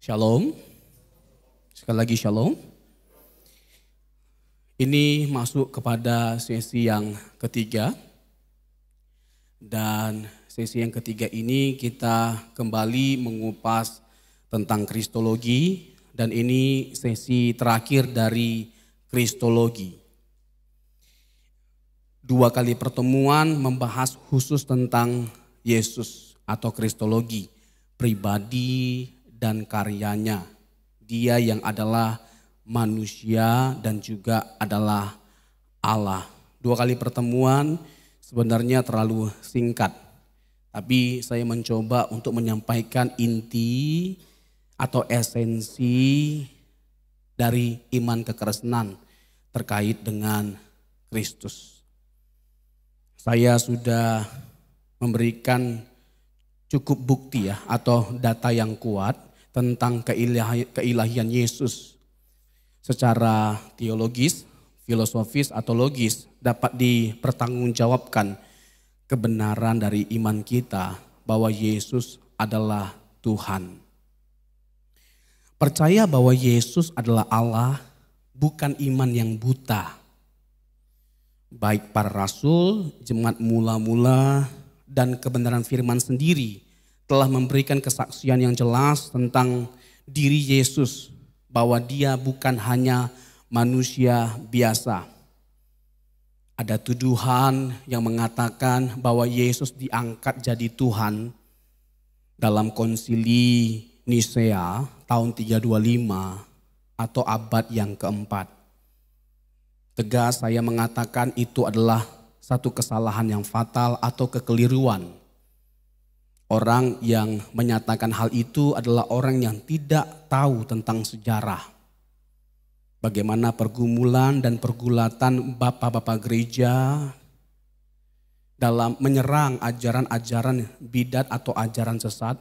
Shalom, sekali lagi shalom. Ini masuk kepada sesi yang ketiga. Dan sesi yang ketiga ini kita kembali mengupas tentang kristologi. Dan ini sesi terakhir dari kristologi. 2 kali pertemuan membahas khusus tentang Yesus atau kristologi, pribadi dan karyanya. Dia yang adalah manusia dan juga adalah Allah. 2 kali pertemuan sebenarnya terlalu singkat. Tapi saya mencoba untuk menyampaikan inti atau esensi dari iman kekristenan terkait dengan Kristus. Saya sudah memberikan cukup bukti ya atau data yang kuat tentang keilahian Yesus. Secara teologis, filosofis atau logis dapat dipertanggungjawabkan kebenaran dari iman kita bahwa Yesus adalah Tuhan. Percaya bahwa Yesus adalah Allah bukan iman yang buta. Baik para rasul, jemaat mula-mula, dan kebenaran firman sendiri telah memberikan kesaksian yang jelas tentang diri Yesus, bahwa dia bukan hanya manusia biasa. Ada tuduhan yang mengatakan bahwa Yesus diangkat jadi Tuhan dalam konsili Nisea tahun 325 atau abad yang keempat. Tegas saya mengatakan itu adalah satu kesalahan yang fatal atau kekeliruan. Orang yang menyatakan hal itu adalah orang yang tidak tahu tentang sejarah. Bagaimana pergumulan dan pergulatan bapak-bapak gereja dalam menyerang ajaran-ajaran bidat atau ajaran sesat.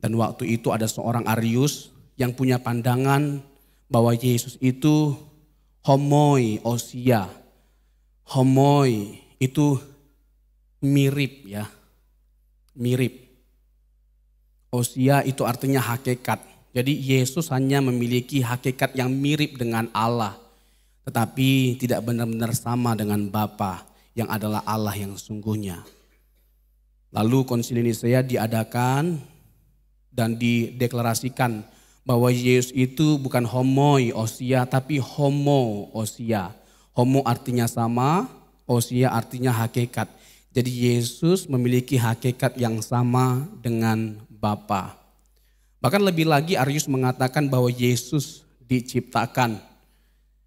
Dan waktu itu ada seorang Arius yang punya pandangan bahwa Yesus itu homoiousia. Homoi itu mirip ya, mirip. Ousia itu artinya hakikat. Jadi Yesus hanya memiliki hakikat yang mirip dengan Allah. Tetapi tidak benar-benar sama dengan Bapa yang adalah Allah yang sesungguhnya. Lalu konsili Nisea diadakan dan dideklarasikan bahwa Yesus itu bukan homoiousia tapi homoousia. Homo artinya sama, ousia artinya hakikat. Jadi Yesus memiliki hakikat yang sama dengan Bapa. Bahkan lebih lagi Arius mengatakan bahwa Yesus diciptakan.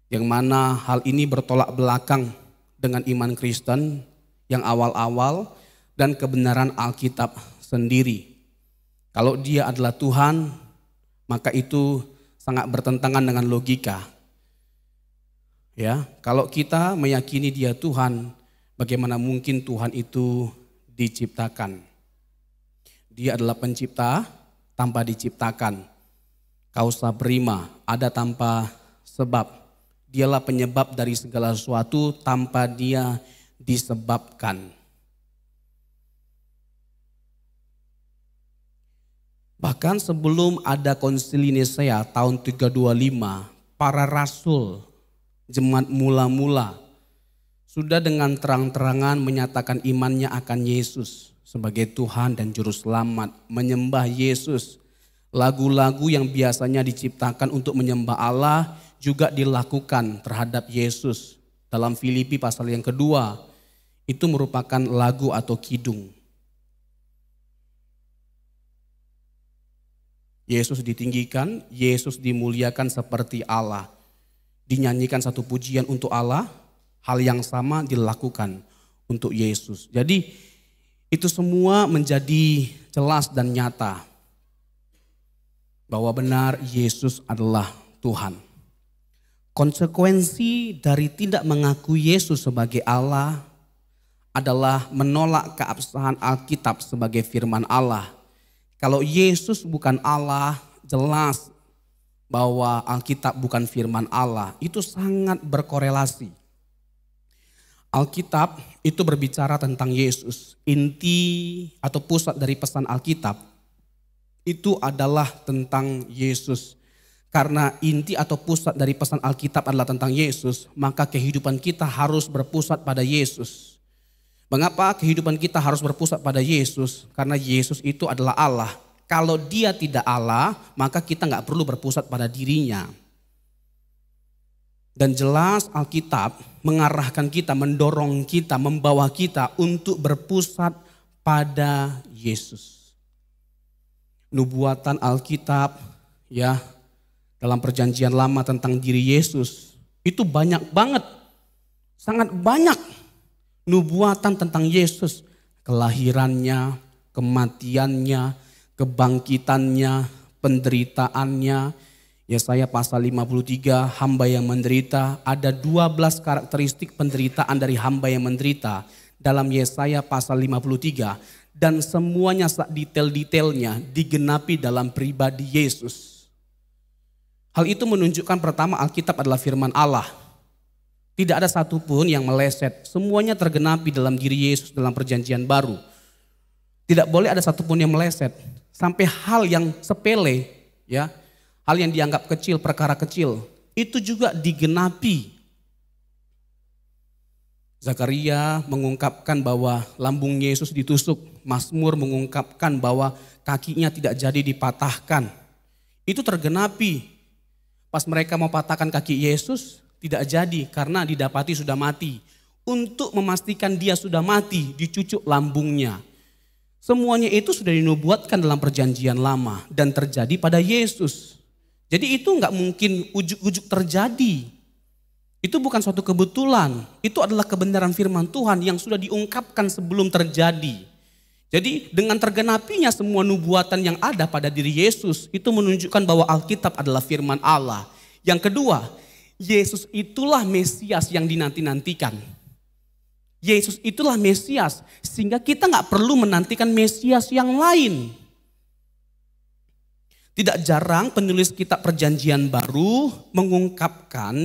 Yang mana hal ini bertolak belakang dengan iman Kristen yang awal-awal dan kebenaran Alkitab sendiri. Kalau dia adalah Tuhan, maka itu sangat bertentangan dengan logika. Ya, kalau kita meyakini dia Tuhan, bagaimana mungkin Tuhan itu diciptakan? Dia adalah pencipta tanpa diciptakan. Causa prima, ada tanpa sebab. Dialah penyebab dari segala sesuatu tanpa dia disebabkan. Bahkan sebelum ada konsili Nisea tahun 325, para rasul jemaat mula-mula sudah dengan terang-terangan menyatakan imannya akan Yesus sebagai Tuhan dan Juru Selamat, menyembah Yesus. Lagu-lagu yang biasanya diciptakan untuk menyembah Allah juga dilakukan terhadap Yesus. Dalam Filipi pasal yang kedua, itu merupakan lagu atau kidung. Yesus ditinggikan, Yesus dimuliakan seperti Allah. Dinyanyikan satu pujian untuk Allah, hal yang sama dilakukan untuk Yesus. Jadi itu semua menjadi jelas dan nyata bahwa benar Yesus adalah Tuhan. Konsekuensi dari tidak mengakui Yesus sebagai Allah adalah menolak keabsahan Alkitab sebagai firman Allah. Kalau Yesus bukan Allah, jelas bahwa Alkitab bukan firman Allah, itu sangat berkorelasi. Alkitab itu berbicara tentang Yesus. Inti atau pusat dari pesan Alkitab itu adalah tentang Yesus. Karena inti atau pusat dari pesan Alkitab adalah tentang Yesus, maka kehidupan kita harus berpusat pada Yesus. Mengapa kehidupan kita harus berpusat pada Yesus? Karena Yesus itu adalah Allah. Kalau dia tidak Allah, maka kita nggak perlu berpusat pada dirinya. Dan jelas Alkitab mengarahkan kita, mendorong kita, membawa kita untuk berpusat pada Yesus. Nubuatan Alkitab ya dalam perjanjian lama tentang diri Yesus itu banyak banget, sangat banyak nubuatan tentang Yesus, kelahirannya, kematiannya, kebangkitannya, penderitaannya. Yesaya pasal 53, hamba yang menderita, ada 12 karakteristik penderitaan dari hamba yang menderita dalam Yesaya pasal 53, dan semuanya detail-detailnya digenapi dalam pribadi Yesus. Hal itu menunjukkan pertama Alkitab adalah firman Allah. Tidak ada satupun yang meleset. Semuanya tergenapi dalam diri Yesus dalam perjanjian baru. Tidak boleh ada satupun yang meleset. Sampai hal yang sepele, ya, hal yang dianggap kecil, perkara kecil, itu juga digenapi. Zakaria mengungkapkan bahwa lambung Yesus ditusuk. Mazmur mengungkapkan bahwa kakinya tidak jadi dipatahkan. Itu tergenapi. Pas mereka mau patahkan kaki Yesus, tidak jadi karena didapati sudah mati. Untuk memastikan dia sudah mati, dicucuk lambungnya. Semuanya itu sudah dinubuatkan dalam perjanjian lama dan terjadi pada Yesus. Jadi itu nggak mungkin ujuk-ujuk terjadi. Itu bukan suatu kebetulan. Itu adalah kebenaran firman Tuhan yang sudah diungkapkan sebelum terjadi. Jadi dengan tergenapinya semua nubuatan yang ada pada diri Yesus, itu menunjukkan bahwa Alkitab adalah firman Allah. Yang kedua, Yesus itulah Mesias yang dinanti-nantikan. Yesus itulah Mesias, sehingga kita nggak perlu menantikan Mesias yang lain. Tidak jarang penulis kitab perjanjian baru mengungkapkan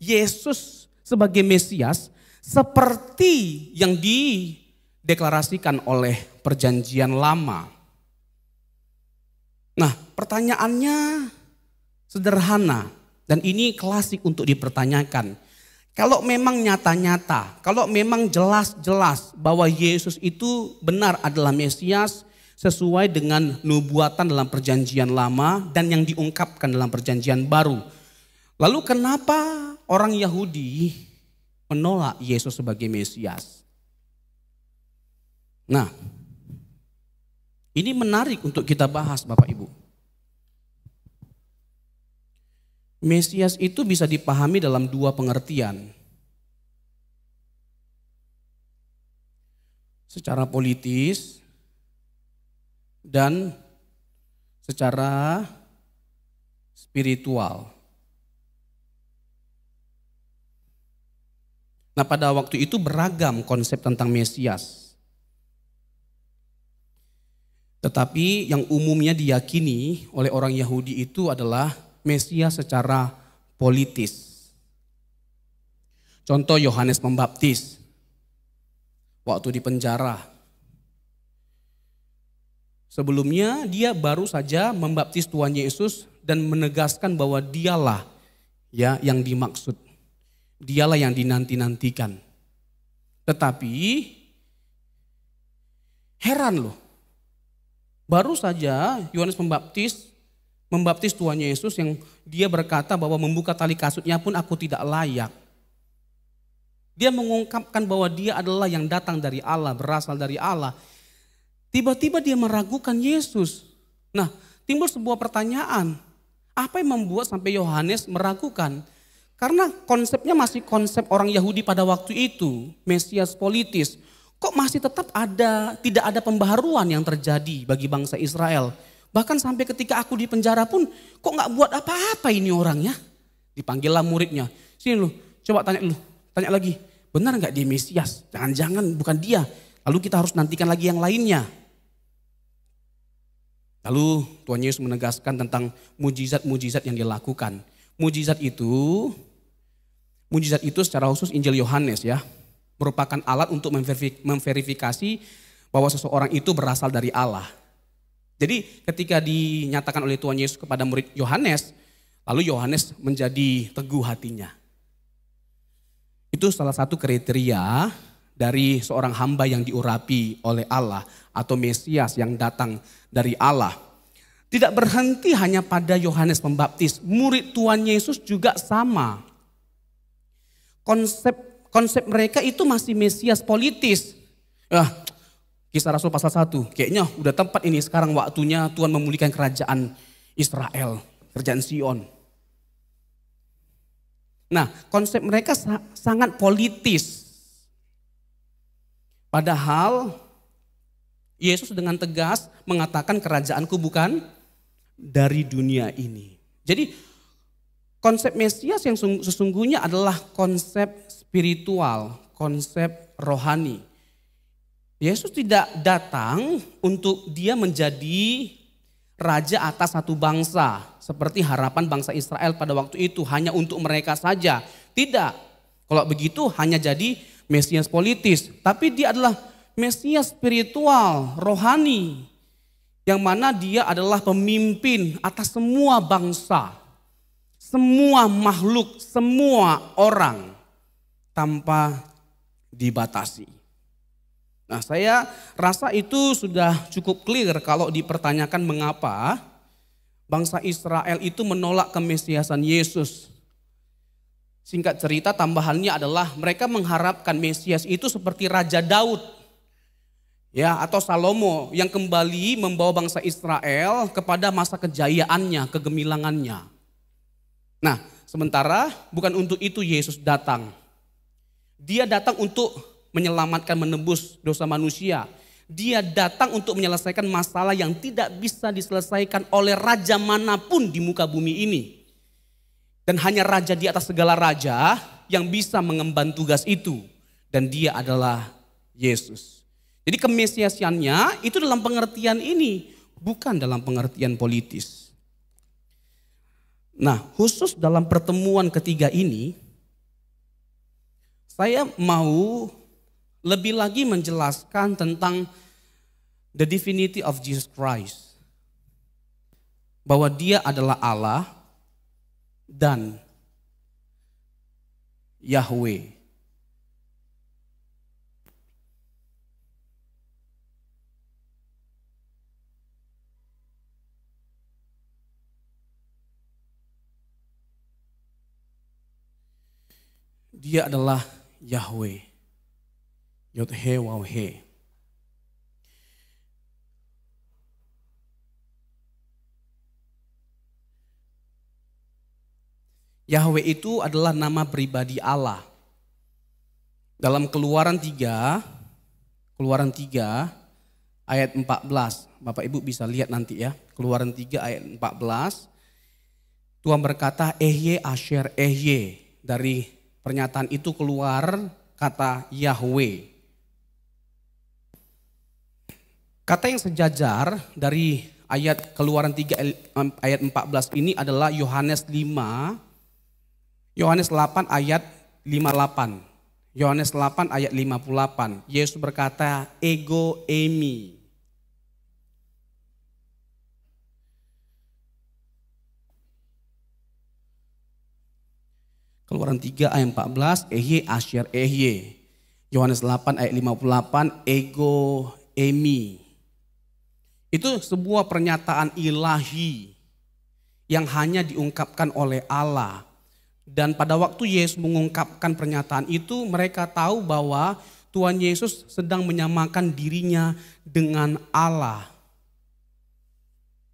Yesus sebagai Mesias seperti yang dideklarasikan oleh perjanjian lama. Nah, pertanyaannya sederhana dan ini klasik untuk dipertanyakan. Kalau memang nyata-nyata, kalau memang jelas-jelas bahwa Yesus itu benar adalah Mesias sesuai dengan nubuatan dalam perjanjian lama dan yang diungkapkan dalam perjanjian baru. Lalu kenapa orang Yahudi menolak Yesus sebagai Mesias? Nah, ini menarik untuk kita bahas Bapak Ibu. Mesias itu bisa dipahami dalam dua pengertian. Secara politis dan secara spiritual. Nah, pada waktu itu beragam konsep tentang Mesias. Tetapi yang umumnya diyakini oleh orang Yahudi itu adalah Mesias secara politis. Contoh Yohanes Pembaptis waktu di penjara. Sebelumnya dia baru saja membaptis Tuhan Yesus dan menegaskan bahwa dialah ya yang dimaksud. Dialah yang dinanti-nantikan. Tetapi heran loh. Baru saja Yohanes membaptis Tuhan Yesus yang dia berkata bahwa membuka tali kasutnya pun aku tidak layak. Dia mengungkapkan bahwa dia adalah yang datang dari Allah, berasal dari Allah. Tiba-tiba dia meragukan Yesus. Nah, timbul sebuah pertanyaan. Apa yang membuat sampai Yohanes meragukan? Karena konsepnya masih konsep orang Yahudi pada waktu itu, Mesias politis. Kok masih tetap tidak ada pembaharuan yang terjadi bagi bangsa Israel. Bahkan sampai ketika aku di penjara pun, kok gak buat apa-apa ini orangnya. Dipanggillah muridnya, sini lu, coba tanya lagi. Benar gak dia Mesias? Jangan-jangan bukan dia. Lalu kita harus nantikan lagi yang lainnya. Lalu Tuhan Yesus menegaskan tentang mujizat-mujizat yang dilakukan. Mujizat itu secara khusus Injil Yohanes ya, merupakan alat untuk memverifikasi bahwa seseorang itu berasal dari Allah. Jadi ketika dinyatakan oleh Tuhan Yesus kepada murid Yohanes, lalu Yohanes menjadi teguh hatinya. Itu salah satu kriteria dari seorang hamba yang diurapi oleh Allah atau Mesias yang datang dari Allah. Tidak berhenti hanya pada Yohanes Pembaptis, murid Tuhan Yesus juga sama. Konsep mereka itu masih Mesias politis. Kisah Rasul pasal 1, kayaknya udah tepat ini sekarang waktunya Tuhan memulihkan kerajaan Israel, kerajaan Sion. Nah, konsep mereka sangat politis. Padahal Yesus dengan tegas mengatakan kerajaanku bukan dari dunia ini. Jadi konsep Mesias yang sesungguhnya adalah konsep spiritual, konsep rohani. Yesus tidak datang untuk dia menjadi raja atas satu bangsa. Seperti harapan bangsa Israel pada waktu itu hanya untuk mereka saja. Tidak. Kalau begitu hanya jadi Mesias politis. Tapi dia adalah Mesias spiritual, rohani. Yang mana dia adalah pemimpin atas semua bangsa. Semua makhluk, semua orang. Tanpa dibatasi. Nah, saya rasa itu sudah cukup clear kalau dipertanyakan mengapa bangsa Israel itu menolak kemesiasan Yesus. Singkat cerita tambahannya adalah mereka mengharapkan Mesias itu seperti Raja Daud. Ya, atau Salomo yang kembali membawa bangsa Israel kepada masa kejayaannya, kegemilangannya. Nah, sementara bukan untuk itu Yesus datang. Dia datang untuk menyelamatkan, menebus dosa manusia. Dia datang untuk menyelesaikan masalah yang tidak bisa diselesaikan oleh raja manapun di muka bumi ini. Dan hanya raja di atas segala raja yang bisa mengemban tugas itu. Dan dia adalah Yesus. Jadi kemesiasiannya itu dalam pengertian ini, bukan dalam pengertian politis. Nah, khusus dalam pertemuan ketiga ini, saya mau lebih lagi menjelaskan tentang the divinity of Jesus Christ. Bahwa dia adalah Allah dan Yahweh. Dia adalah Yahweh. Yod-He Waw-He. Yahweh itu adalah nama pribadi Allah. Dalam Keluaran 3 ayat 14. Bapak Ibu bisa lihat nanti ya. Keluaran 3 ayat 14. Tuhan berkata Ehye Asher Ehye. Dari pernyataan itu keluar kata Yahweh. Kata yang sejajar dari ayat Keluaran 3 ayat 14 ini adalah Yohanes 8 ayat 58. Yohanes 8 ayat 58. Yesus berkata ego eimi. Keluaran 3 ayat 14 Ehye Asher Ehye. Yohanes 8 ayat 58 ego eimi. Itu sebuah pernyataan ilahi yang hanya diungkapkan oleh Allah. Dan pada waktu Yesus mengungkapkan pernyataan itu, mereka tahu bahwa Tuhan Yesus sedang menyamakan dirinya dengan Allah.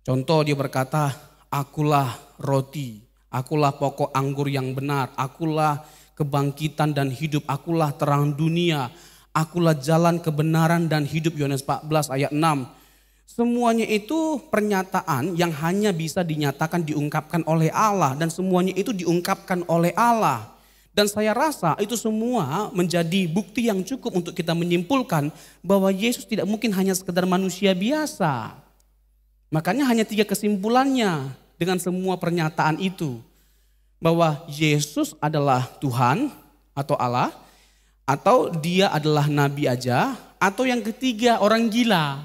Contoh dia berkata, akulah roti, akulah pokok anggur yang benar, akulah kebangkitan dan hidup, akulah terang dunia, akulah jalan kebenaran dan hidup. Yohanes 14 ayat 6. Semuanya itu pernyataan yang hanya bisa dinyatakan, diungkapkan oleh Allah. Dan semuanya itu diungkapkan oleh Allah. Dan saya rasa itu semua menjadi bukti yang cukup untuk kita menyimpulkan bahwa Yesus tidak mungkin hanya sekedar manusia biasa. Makanya hanya 3 kesimpulannya dengan semua pernyataan itu. Bahwa Yesus adalah Tuhan atau Allah, atau dia adalah nabi aja, Atau yang ketiga, orang gila.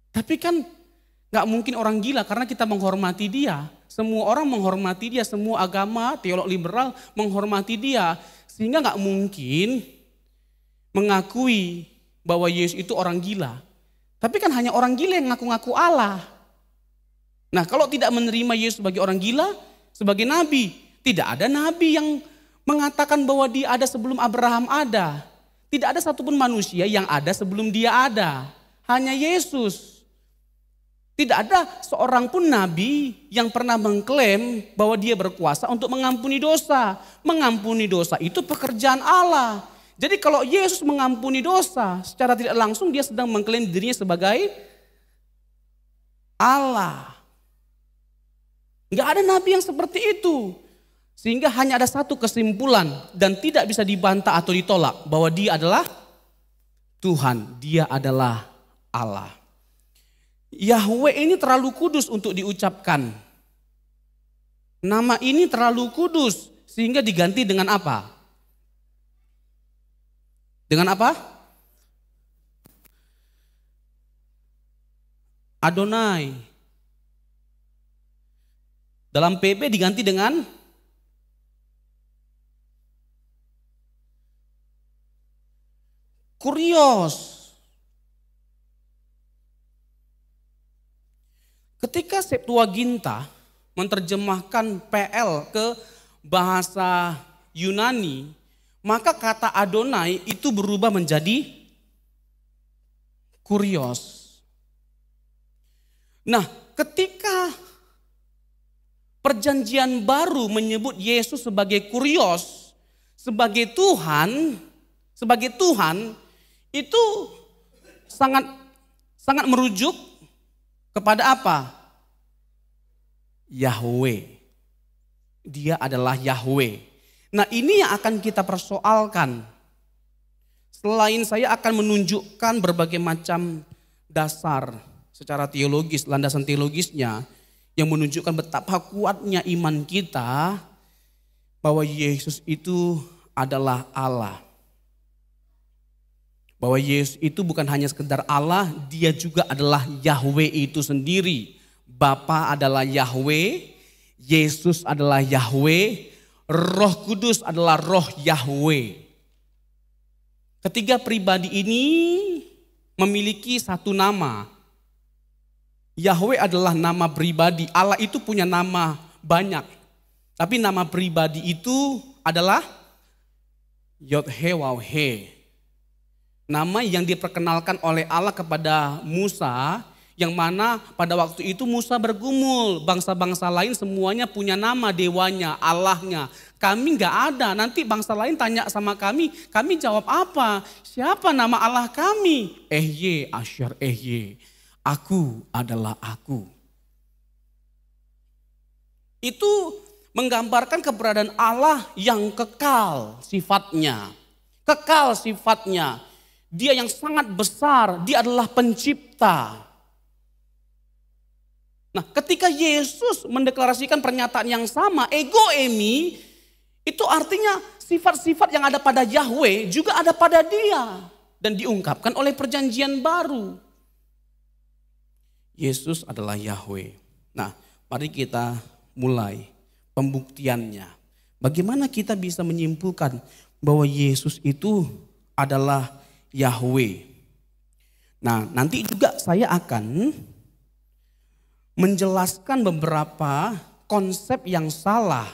Tapi kan gak mungkin orang gila karena kita menghormati dia. Semua orang menghormati dia, semua agama, teolog liberal menghormati dia. Sehingga gak mungkin mengakui bahwa Yesus itu orang gila. Tapi kan hanya orang gila yang ngaku-ngaku Allah. Nah, kalau tidak menerima Yesus sebagai orang gila, sebagai nabi, tidak ada nabi yang mengatakan bahwa dia ada sebelum Abraham ada. Tidak ada satupun manusia yang ada sebelum dia ada. Hanya Yesus. Tidak ada seorang pun nabi yang pernah mengklaim bahwa dia berkuasa untuk mengampuni dosa. Mengampuni dosa itu pekerjaan Allah. Jadi kalau Yesus mengampuni dosa, secara tidak langsung dia sedang mengklaim dirinya sebagai Allah. Enggak ada nabi yang seperti itu. Sehingga hanya ada satu kesimpulan dan tidak bisa dibantah atau ditolak bahwa dia adalah Tuhan, dia adalah Allah. Yahweh ini terlalu kudus untuk diucapkan. Nama ini terlalu kudus sehingga diganti dengan apa? Dengan apa? Adonai. Dalam PB diganti dengan Kurios. Ketika Septuaginta menerjemahkan PL ke bahasa Yunani, maka kata Adonai itu berubah menjadi Kurios. Nah, ketika Perjanjian Baru menyebut Yesus sebagai Kurios, sebagai Tuhan, itu sangat merujuk kepada apa? Yahweh. Dia adalah Yahweh. Nah, ini yang akan kita persoalkan. Selain saya akan menunjukkan berbagai macam dasar secara teologis, landasan teologisnya yang menunjukkan betapa kuatnya iman kita bahwa Yesus itu adalah Allah. Bahwa Yesus itu bukan hanya sekedar Allah, dia juga adalah Yahweh itu sendiri. Bapa adalah Yahweh, Yesus adalah Yahweh, Roh Kudus adalah Roh Yahweh. Ketiga pribadi ini memiliki satu nama. Yahweh adalah nama pribadi, Allah itu punya nama banyak. Tapi nama pribadi itu adalah Yod-He-Waw-He. Nama yang diperkenalkan oleh Allah kepada Musa, yang mana pada waktu itu Musa bergumul, bangsa-bangsa lain semuanya punya nama dewanya, Allahnya. Kami gak ada, nanti bangsa lain tanya sama kami jawab apa? Siapa nama Allah kami? Ehye, Asyar Ehye, aku adalah aku. Itu menggambarkan keberadaan Allah yang kekal sifatnya. Kekal sifatnya. Dia yang sangat besar, dia adalah pencipta. Nah, ketika Yesus mendeklarasikan pernyataan yang sama, ego emi, itu artinya sifat-sifat yang ada pada Yahweh juga ada pada dia. Dan diungkapkan oleh perjanjian baru. Yesus adalah Yahweh. Nah, mari kita mulai pembuktiannya. Bagaimana kita bisa menyimpulkan bahwa Yesus itu adalah Yahweh. Nah, nanti juga saya akan menjelaskan beberapa konsep yang salah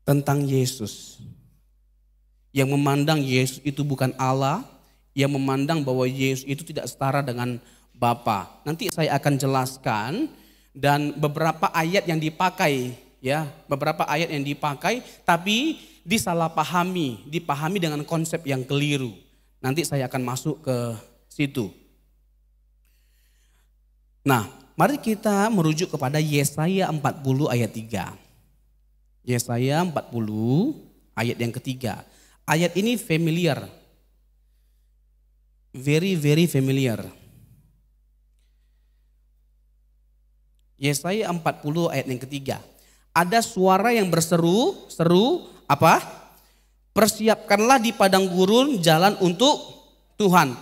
tentang Yesus. Yang memandang Yesus itu bukan Allah, yang memandang bahwa Yesus itu tidak setara dengan Bapa. Nanti saya akan jelaskan dan beberapa ayat yang dipakai, ya, beberapa ayat yang dipakai tapi disalahpahami, dipahami dengan konsep yang keliru. Nanti saya akan masuk ke situ. Nah, mari kita merujuk kepada Yesaya 40 ayat 3. Yesaya 40 ayat yang ketiga. Ayat ini familiar. Very, very familiar. Yesaya 40 ayat yang ketiga. Ada suara yang berseru, seru apa? Persiapkanlah di padang gurun jalan untuk Tuhan.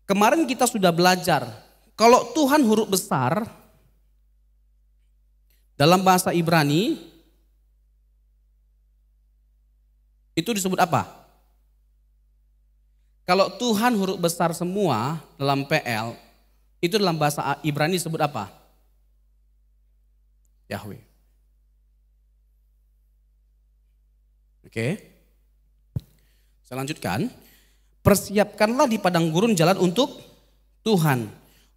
Kemarin kita sudah belajar, kalau Tuhan huruf besar, dalam bahasa Ibrani, itu disebut apa? Kalau Tuhan huruf besar semua dalam PL, itu dalam bahasa Ibrani disebut apa? Yahweh. Oke. Saya lanjutkan. Persiapkanlah di padang gurun jalan untuk Tuhan.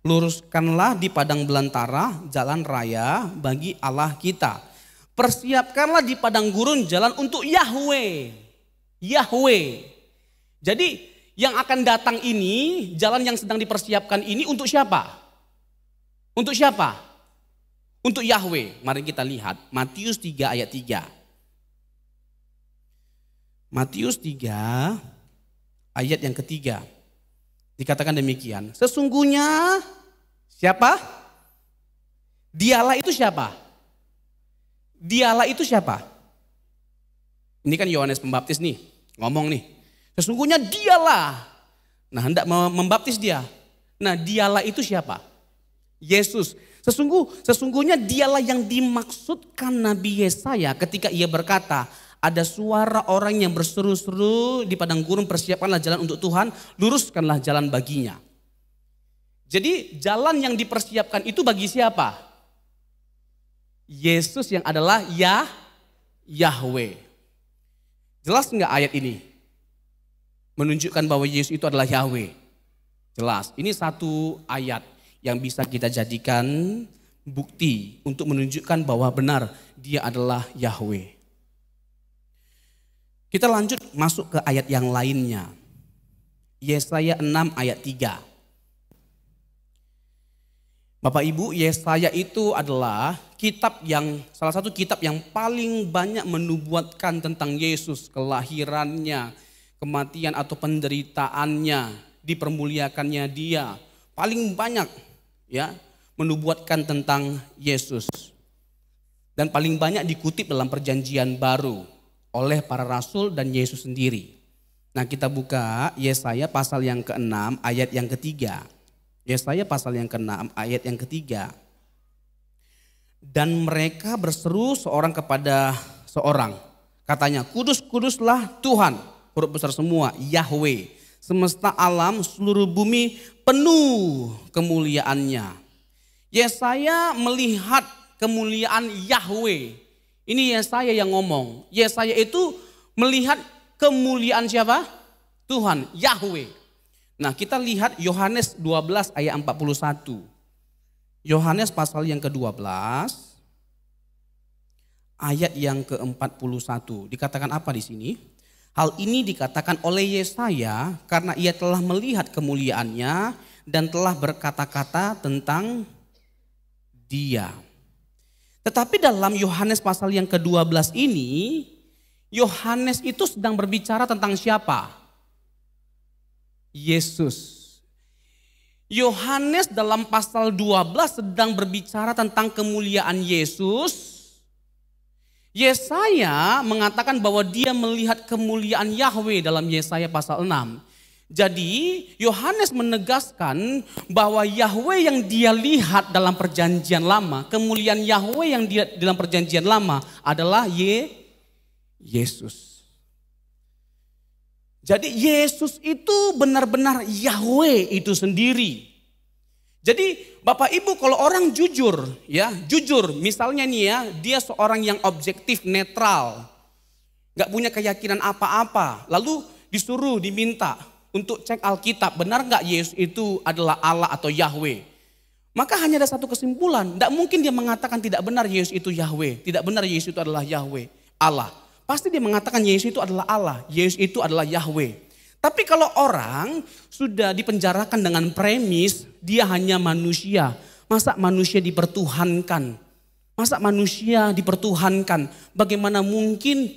Luruskanlah di padang belantara jalan raya bagi Allah kita. Persiapkanlah di padang gurun jalan untuk Yahweh. Yahweh. Jadi yang akan datang ini, jalan yang sedang dipersiapkan ini untuk siapa? Untuk siapa? Untuk Yahweh. Mari kita lihat Matius 3 ayat 3. Matius 3 ayat yang ketiga. Dikatakan demikian. Sesungguhnya siapa? Dialah itu siapa? Dialah itu siapa? Ini kan Yohanes Pembaptis nih, ngomong nih. Sesungguhnya dialah. Nah, hendak membaptis dia. Nah, dialah itu siapa? Yesus. Sesungguhnya dialah yang dimaksudkan Nabi Yesaya ketika ia berkata, ada suara orang yang berseru-seru di padang gurun, persiapkanlah jalan untuk Tuhan, luruskanlah jalan baginya. Jadi jalan yang dipersiapkan itu bagi siapa? Yesus yang adalah Yahweh. Jelas enggak ayat ini? Menunjukkan bahwa Yesus itu adalah Yahweh. Jelas, ini satu ayat yang bisa kita jadikan bukti untuk menunjukkan bahwa benar dia adalah Yahweh. Kita lanjut masuk ke ayat yang lainnya. Yesaya 6 ayat 3. Bapak Ibu, Yesaya itu adalah salah satu kitab yang paling banyak menubuatkan tentang Yesus, kelahirannya, kematian atau penderitaannya, dipermuliakannya dia. Paling banyak ya menubuatkan tentang Yesus. Dan paling banyak dikutip dalam Perjanjian Baru oleh para rasul dan Yesus sendiri. Nah, kita buka Yesaya pasal yang ke-6 ayat yang ketiga. Yesaya pasal yang ke-6 ayat yang ketiga. Dan mereka berseru seorang kepada seorang. Katanya, kudus, kuduslah Tuhan. Huruf besar semua, Yahweh. Semesta alam, seluruh bumi penuh kemuliaannya. Yesaya melihat kemuliaan Yahweh. Ini Yesaya yang ngomong. Yesaya itu melihat kemuliaan siapa? Tuhan, Yahweh. Nah, kita lihat Yohanes 12 ayat 41. Yohanes pasal yang ke-12 ayat yang ke-41. Dikatakan apa di sini? Hal ini dikatakan oleh Yesaya karena ia telah melihat kemuliaannya dan telah berkata-kata tentang dia. Tetapi dalam Yohanes pasal yang ke-12 ini, Yohanes itu sedang berbicara tentang siapa? Yesus. Yohanes dalam pasal 12 sedang berbicara tentang kemuliaan Yesus. Yesaya mengatakan bahwa dia melihat kemuliaan Yahweh dalam Yesaya pasal 6. Jadi Yohanes menegaskan bahwa Yahweh yang dia lihat dalam perjanjian lama, kemuliaan Yahweh yang dia dalam perjanjian lama adalah Yesus. Jadi Yesus itu benar-benar Yahweh itu sendiri. Jadi Bapak Ibu kalau orang jujur ya, jujur misalnya nih ya, dia seorang yang objektif netral, gak punya keyakinan apa-apa, lalu disuruh diminta untuk cek Alkitab, benar gak Yesus itu adalah Allah atau Yahweh? Maka hanya ada satu kesimpulan, gak mungkin dia mengatakan tidak benar Yesus itu Yahweh, tidak benar Yesus itu adalah Yahweh, Allah. Pasti dia mengatakan Yesus itu adalah Allah, Yesus itu adalah Yahweh. Tapi kalau orang sudah dipenjarakan dengan premis dia hanya manusia, masa manusia dipertuhankan? Masa manusia dipertuhankan? Bagaimana mungkin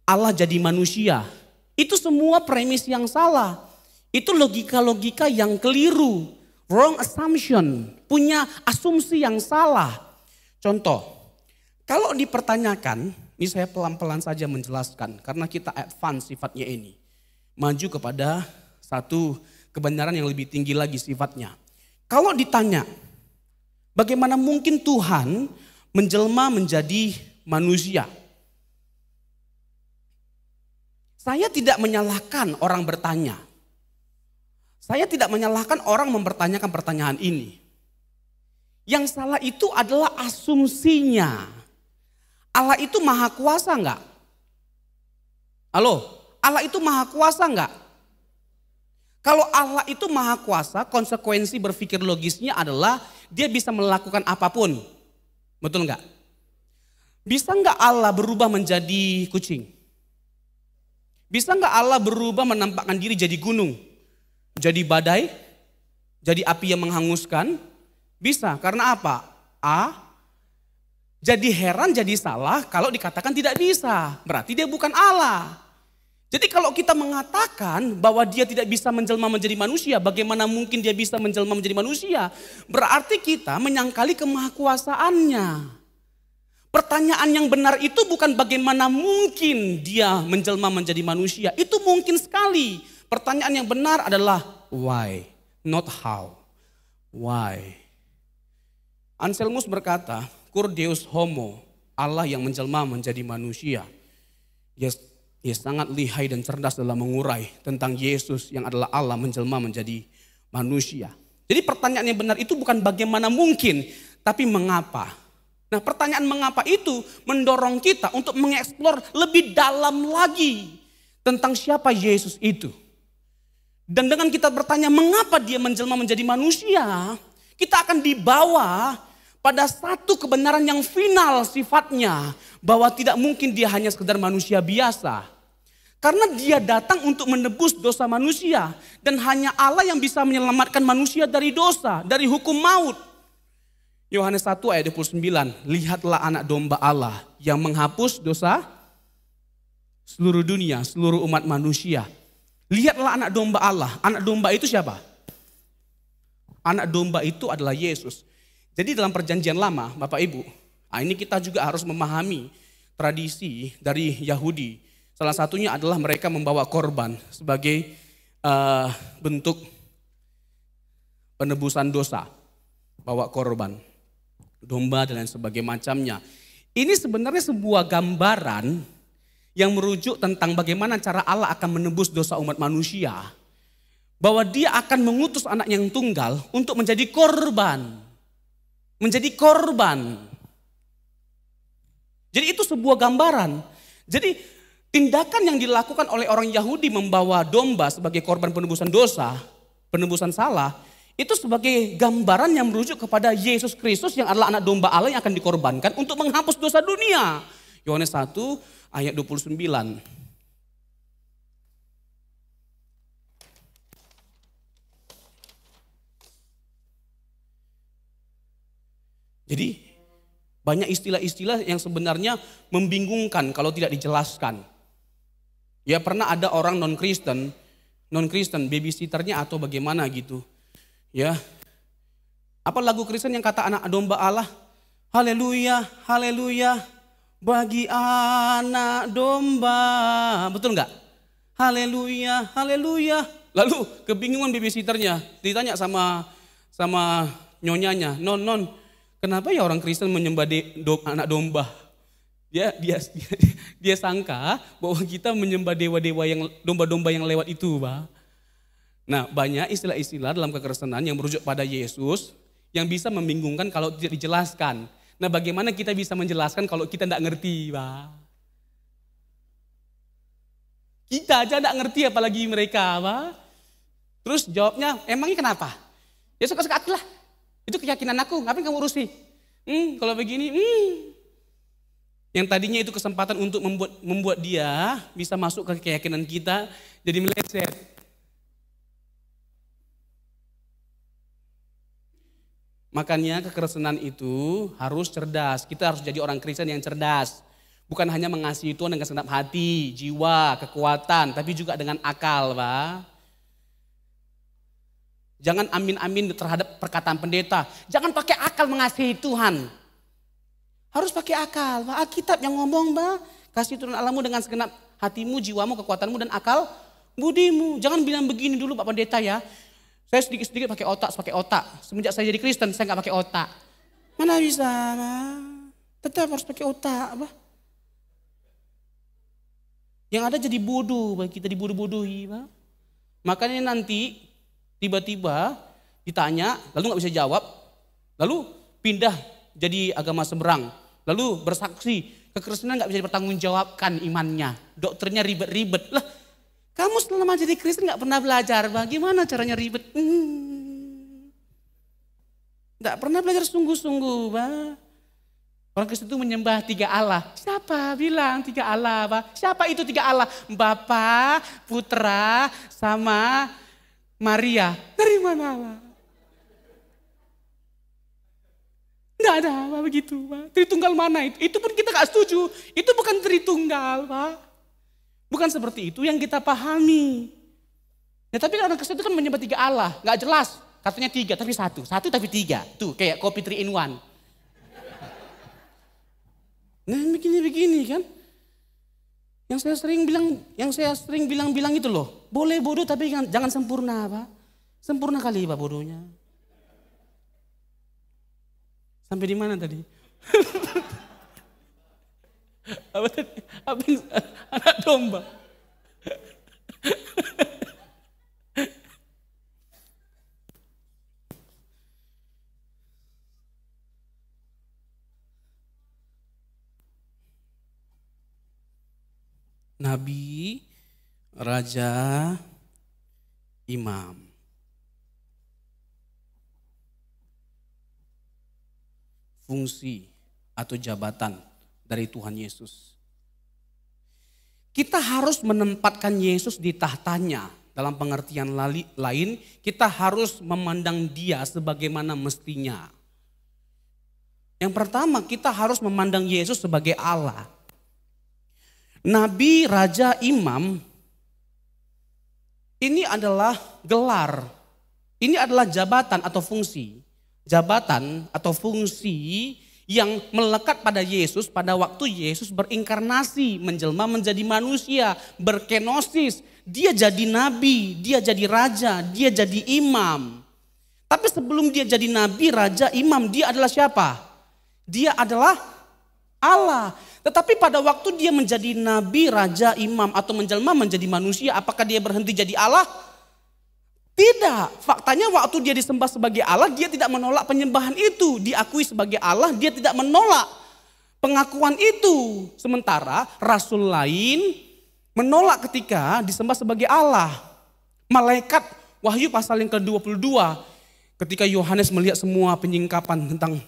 Allah jadi manusia? Itu semua premis yang salah. Itu logika-logika yang keliru. Wrong assumption. Punya asumsi yang salah. Contoh, kalau dipertanyakan Ini saya pelan-pelan saja menjelaskan karena kita advance sifatnya ini. Maju kepada satu kebenaran yang lebih tinggi lagi sifatnya. Kalau ditanya, bagaimana mungkin Tuhan menjelma menjadi manusia? Saya tidak menyalahkan orang bertanya. Saya tidak menyalahkan orang mempertanyakan pertanyaan ini. Yang salah itu adalah asumsinya. Allah itu maha kuasa enggak? Halo, Allah itu maha kuasa enggak? Kalau Allah itu maha kuasa, konsekuensi berpikir logisnya adalah dia bisa melakukan apapun. Betul enggak? Bisa enggak Allah berubah menjadi kucing? Bisa enggak Allah berubah menampakkan diri jadi gunung? Jadi badai? Jadi api yang menghanguskan? Bisa, karena apa? Jadi heran, jadi salah kalau dikatakan tidak bisa. Berarti dia bukan Allah. Jadi kalau kita mengatakan bahwa dia tidak bisa menjelma menjadi manusia, bagaimana mungkin dia bisa menjelma menjadi manusia? Berarti kita menyangkali kemahakuasaannya. Pertanyaan yang benar itu bukan bagaimana mungkin dia menjelma menjadi manusia. Itu mungkin sekali. Pertanyaan yang benar adalah why, not how. Why? Anselmus berkata, Cur Deus homo, Allah yang menjelma menjadi manusia. Dia sangat lihai dan cerdas dalam mengurai tentang Yesus yang adalah Allah menjelma menjadi manusia. Jadi pertanyaan yang benar itu bukan bagaimana mungkin, tapi mengapa. Nah, pertanyaan mengapa itu mendorong kita untuk mengeksplor lebih dalam lagi tentang siapa Yesus itu. Dan dengan kita bertanya mengapa dia menjelma menjadi manusia, kita akan dibawa pada satu kebenaran yang final sifatnya, bahwa tidak mungkin dia hanya sekedar manusia biasa. Karena dia datang untuk menebus dosa manusia, dan hanya Allah yang bisa menyelamatkan manusia dari dosa, dari hukum maut. Yohanes 1 ayat 29, lihatlah anak domba Allah yang menghapus dosa seluruh dunia, seluruh umat manusia. Lihatlah anak domba Allah. Anak domba itu siapa? Anak domba itu adalah Yesus. Jadi dalam perjanjian lama, Bapak Ibu, ini kita juga harus memahami tradisi dari Yahudi. Salah satunya adalah mereka membawa korban sebagai bentuk penebusan dosa. Bawa korban, domba dan lain sebagainya macamnya. Ini sebenarnya sebuah gambaran yang merujuk tentang bagaimana cara Allah akan menebus dosa umat manusia. Bahwa dia akan mengutus anak yang tunggal untuk menjadi korban. Menjadi korban. Jadi itu sebuah gambaran. Jadi tindakan yang dilakukan oleh orang Yahudi membawa domba sebagai korban penebusan dosa, penebusan salah, itu sebagai gambaran yang merujuk kepada Yesus Kristus yang adalah anak domba Allah yang akan dikorbankan untuk menghapus dosa dunia. Yohanes 1 ayat 29. Jadi banyak istilah-istilah yang sebenarnya membingungkan kalau tidak dijelaskan. Ya pernah ada orang non-Kristen, babysitternya atau bagaimana gitu. Ya, apa lagu Kristen yang kata anak domba Allah? Haleluya, haleluya, bagi anak domba. Betul nggak? Haleluya, haleluya. Lalu kebingungan babysitternya, ditanya sama nyonyanya, non, kenapa ya orang Kristen menyembah anak domba? Dia sangka bahwa kita menyembah dewa-dewa yang domba-domba yang lewat itu, Pak. Nah, banyak istilah-istilah dalam kekristenan yang merujuk pada Yesus yang bisa membingungkan kalau tidak dijelaskan. Nah, bagaimana kita bisa menjelaskan kalau kita tidak ngerti, Pak? Kita aja tidak ngerti apalagi mereka, Pak. Terus jawabnya, emangnya kenapa? Ya suka-suka aku lah. Itu keyakinan aku, ngapain kamu urusi? Kalau begini, Yang tadinya itu kesempatan untuk membuat dia bisa masuk ke keyakinan kita, jadi meleset. Makanya kekristenan itu harus cerdas. Kita harus jadi orang Kristen yang cerdas. Bukan hanya mengasihi Tuhan dengan segenap hati, jiwa, kekuatan, tapi juga dengan akal, Pak. Jangan amin-amin terhadap perkataan pendeta. Jangan pakai akal mengasihi Tuhan. Harus pakai akal. Alkitab yang ngomong, kasih turun Allahmu dengan segenap hatimu, jiwamu, kekuatanmu, dan akal budimu. Jangan bilang begini dulu Pak Pendeta ya. Saya sedikit-sedikit pakai otak. Semenjak saya jadi Kristen, saya nggak pakai otak. Mana bisa, tetap harus pakai otak. Yang ada jadi bodoh, kita dibodoh-bodohi. Makanya nanti tiba-tiba ditanya, lalu nggak bisa jawab, lalu pindah jadi agama seberang, lalu bersaksi, kekristenan nggak bisa dipertanggungjawabkan imannya, doktrinnya ribet-ribet. Lah, kamu selama jadi Kristen nggak pernah belajar, bagaimana caranya ribet? Nggak pernah belajar sungguh-sungguh, Orang Kristen itu menyembah 3 Allah. Siapa bilang 3 Allah, Siapa itu 3 Allah? Bapa, Putra, sama Maria. Dari mana, Nggak ada begitu, Tritunggal mana itu? Itu pun kita nggak setuju. Itu bukan Tritunggal, Bukan seperti itu yang kita pahami. Ya, tapi orang Kristen itu kan menyembah 3 Allah. Nggak jelas. Katanya 3 tapi 1. 1 tapi 3. Tuh kayak kopi 3 in 1. Nah begini kan. Yang saya sering bilang itu loh. Boleh bodoh tapi jangan sempurna, Sempurna kali, bodohnya. Sampai di mana tadi? Apa tadi? Anak domba. Nabi, raja, imam. Fungsi atau jabatan dari Tuhan Yesus. Kita harus menempatkan Yesus di tahtanya. Dalam pengertian lain, kita harus memandang Dia sebagaimana mestinya. Yang pertama, kita harus memandang Yesus sebagai Allah. Nabi, raja, imam, ini adalah gelar. Ini adalah jabatan atau fungsi. Jabatan atau fungsi yang melekat pada Yesus pada waktu Yesus berinkarnasi, menjelma menjadi manusia, berkenosis. Dia jadi nabi, dia jadi raja, dia jadi imam. Tapi sebelum dia jadi nabi, raja, imam, dia adalah siapa? Dia adalah Allah. Tetapi pada waktu dia menjadi nabi, raja, imam atau menjelma menjadi manusia, apakah dia berhenti jadi Allah? Tidak. Faktanya waktu dia disembah sebagai Allah, dia tidak menolak penyembahan itu. Diakui sebagai Allah, dia tidak menolak pengakuan itu. Sementara rasul lain menolak ketika disembah sebagai Allah. Malaikat Wahyu pasal yang ke-22, ketika Yohanes melihat semua penyingkapan tentang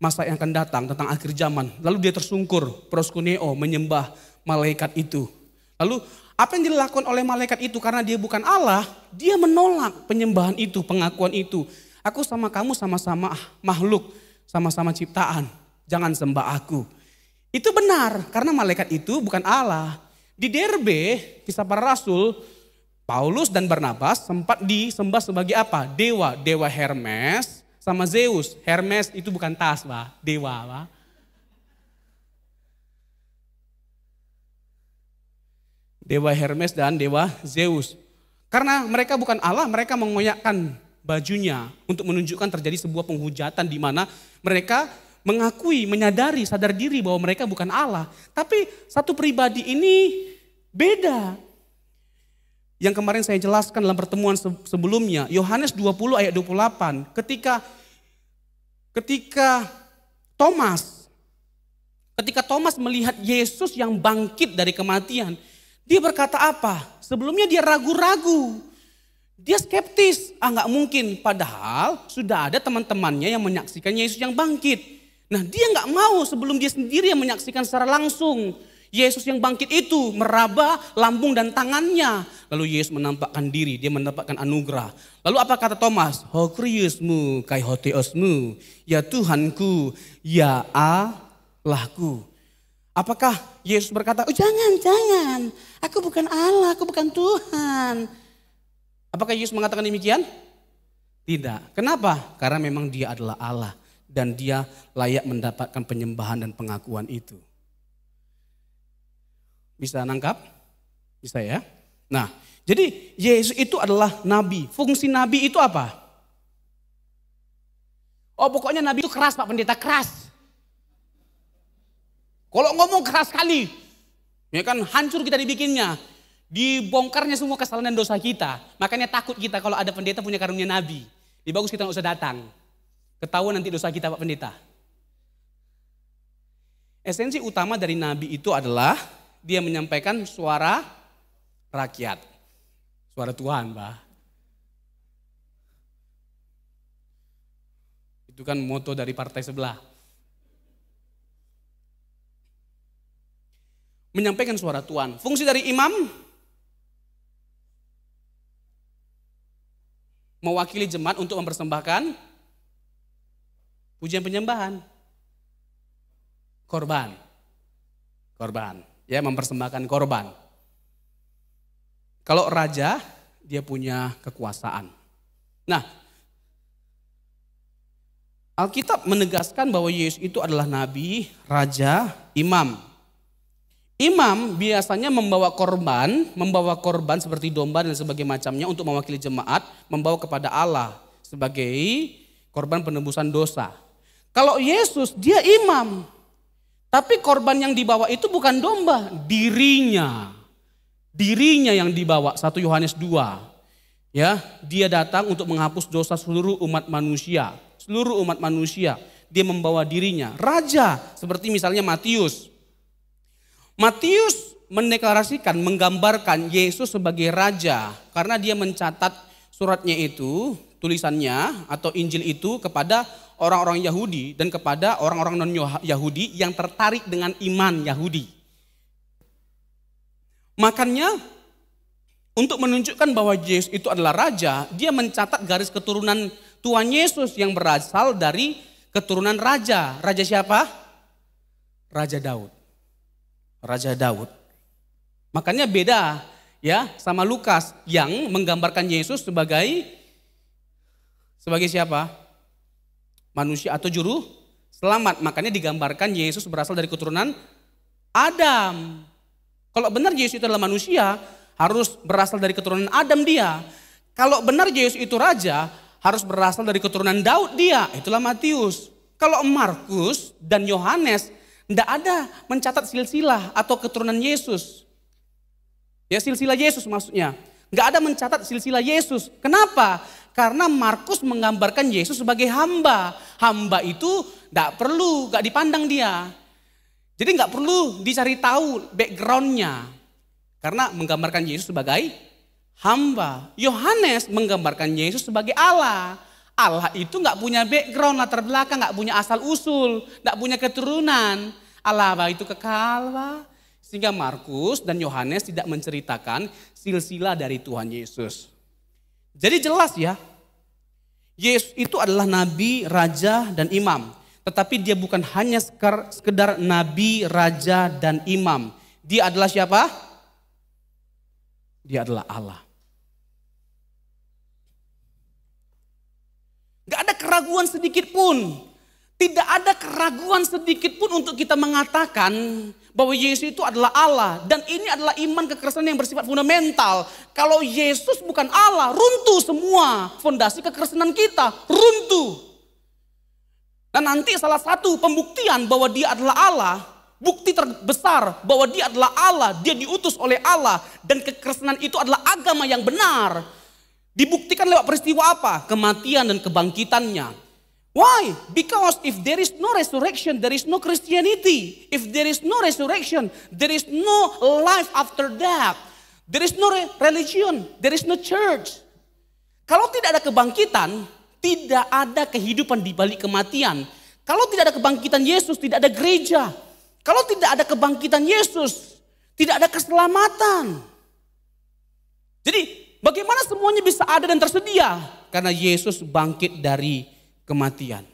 masa yang akan datang, tentang akhir zaman. Lalu dia tersungkur, proskuneo, menyembah malaikat itu. Lalu apa yang dilakukan oleh malaikat itu karena dia bukan Allah, dia menolak penyembahan itu, pengakuan itu. Aku sama kamu sama-sama makhluk, sama-sama ciptaan. Jangan sembah aku. Itu benar karena malaikat itu bukan Allah. Di Derbe, kisah para rasul, Paulus dan Barnabas sempat disembah sebagai apa? Dewa, dewa Hermes sama Zeus. Hermes itu bukan tas, dewa. Dewa Hermes dan dewa Zeus. Karena mereka bukan Allah, mereka mengoyakkan bajunya untuk menunjukkan terjadi sebuah penghujatan di mana mereka mengakui, menyadari, sadar diri bahwa mereka bukan Allah. Tapi satu pribadi ini beda. Yang kemarin saya jelaskan dalam pertemuan sebelumnya, Yohanes 20 ayat 28, ketika Thomas melihat Yesus yang bangkit dari kematian, dia berkata apa? Sebelumnya dia ragu-ragu. Dia skeptis. Nggak mungkin. Padahal sudah ada teman-temannya yang menyaksikan Yesus yang bangkit. Nah dia nggak mau sebelum dia sendiri yang menyaksikan secara langsung. Yesus yang bangkit itu meraba lambung dan tangannya. Lalu Yesus menampakkan diri, dia mendapatkan anugerah. Lalu apa kata Thomas? Ho Kriusmu kai hoteosmu. Ya Tuhanku, ya Allahku. Apakah Yesus berkata, oh jangan, aku bukan Allah, aku bukan Tuhan. Apakah Yesus mengatakan demikian? Tidak. Kenapa? Karena memang dia adalah Allah. dan dia layak mendapatkan penyembahan dan pengakuan itu. Bisa nangkap? Bisa ya? Nah, jadi Yesus itu adalah nabi. Fungsi nabi itu apa? Oh, pokoknya nabi itu keras Pak Pendeta, keras. Kalau ngomong keras sekali, ya kan hancur kita dibikinnya. Dibongkarnya semua kesalahan dan dosa kita. Makanya takut kita kalau ada pendeta punya karunia nabi. Lebih bagus kita nggak usah datang. Ketahuan nanti dosa kita Pak Pendeta. Esensi utama dari nabi itu adalah dia menyampaikan suara rakyat. Suara Tuhan, Pak. Itu kan moto dari partai sebelah. Menyampaikan suara Tuhan. Fungsi dari imam mewakili jemaat untuk mempersembahkan pujian penyembahan. Korban. Ya, mempersembahkan korban. Kalau raja, dia punya kekuasaan. Nah, Alkitab menegaskan bahwa Yesus itu adalah nabi, raja, imam. Imam biasanya membawa korban seperti domba dan sebagainya macamnya untuk mewakili jemaat, membawa kepada Allah sebagai korban penebusan dosa. Kalau Yesus dia imam, tapi korban yang dibawa itu bukan domba, dirinya yang dibawa. 1 Yohanes 2. Ya, dia datang untuk menghapus dosa seluruh umat manusia. Dia membawa dirinya. Raja seperti misalnya Matius mendeklarasikan, menggambarkan Yesus sebagai raja karena dia mencatat suratnya itu, tulisannya atau Injil itu kepada orang-orang Yahudi dan kepada orang-orang non-Yahudi yang tertarik dengan iman Yahudi. Makanya untuk menunjukkan bahwa Yesus itu adalah raja, dia mencatat garis keturunan Tuhan Yesus yang berasal dari keturunan raja. Raja siapa? Raja Daud. Makanya beda ya sama Lukas yang menggambarkan Yesus sebagai siapa? Manusia atau juru selamat. Makanya digambarkan Yesus berasal dari keturunan Adam. Kalau benar Yesus itu adalah manusia, harus berasal dari keturunan Adam dia. Kalau benar Yesus itu raja, harus berasal dari keturunan Daud dia. Itulah Matius. Kalau Markus dan Yohanes tidak ada mencatat silsilah atau keturunan Yesus. Ya, silsilah Yesus maksudnya. Nggak ada mencatat silsilah Yesus. Kenapa? Karena Markus menggambarkan Yesus sebagai hamba. Hamba itu nggak dipandang dia. Jadi nggak perlu dicari tahu backgroundnya. Karena menggambarkan Yesus sebagai hamba. Yohanes menggambarkan Yesus sebagai Allah. Allah itu nggak punya background, latar belakang, nggak punya asal usul, nggak punya keturunan. Allah itu kekal, Pak. Sehingga Markus dan Yohanes tidak menceritakan silsilah dari Tuhan Yesus. Jadi jelas ya, Yesus itu adalah nabi, raja, dan imam. Tetapi dia bukan hanya sekedar nabi, raja, dan imam. Dia adalah siapa? Dia adalah Allah. Gak ada keraguan sedikit pun. Tidak ada keraguan sedikit pun untuk kita mengatakan bahwa Yesus itu adalah Allah. Dan ini adalah iman kekristenan yang bersifat fundamental. Kalau Yesus bukan Allah, runtuh semua fondasi kekristenan kita. Runtuh. Dan nanti salah satu pembuktian bahwa dia adalah Allah, bukti terbesar bahwa dia adalah Allah, dia diutus oleh Allah. Dan kekristenan itu adalah agama yang benar. Dibuktikan lewat peristiwa apa? Kematian dan kebangkitannya. Why? Because if there is no resurrection, there is no Christianity. If there is no resurrection, there is no life after death. There is no religion, there is no church. Kalau tidak ada kebangkitan, tidak ada kehidupan di balik kematian. Kalau tidak ada kebangkitan Yesus, tidak ada gereja. Kalau tidak ada kebangkitan Yesus, tidak ada keselamatan. Jadi bagaimana semuanya bisa ada dan tersedia? Karena Yesus bangkit dari kematian.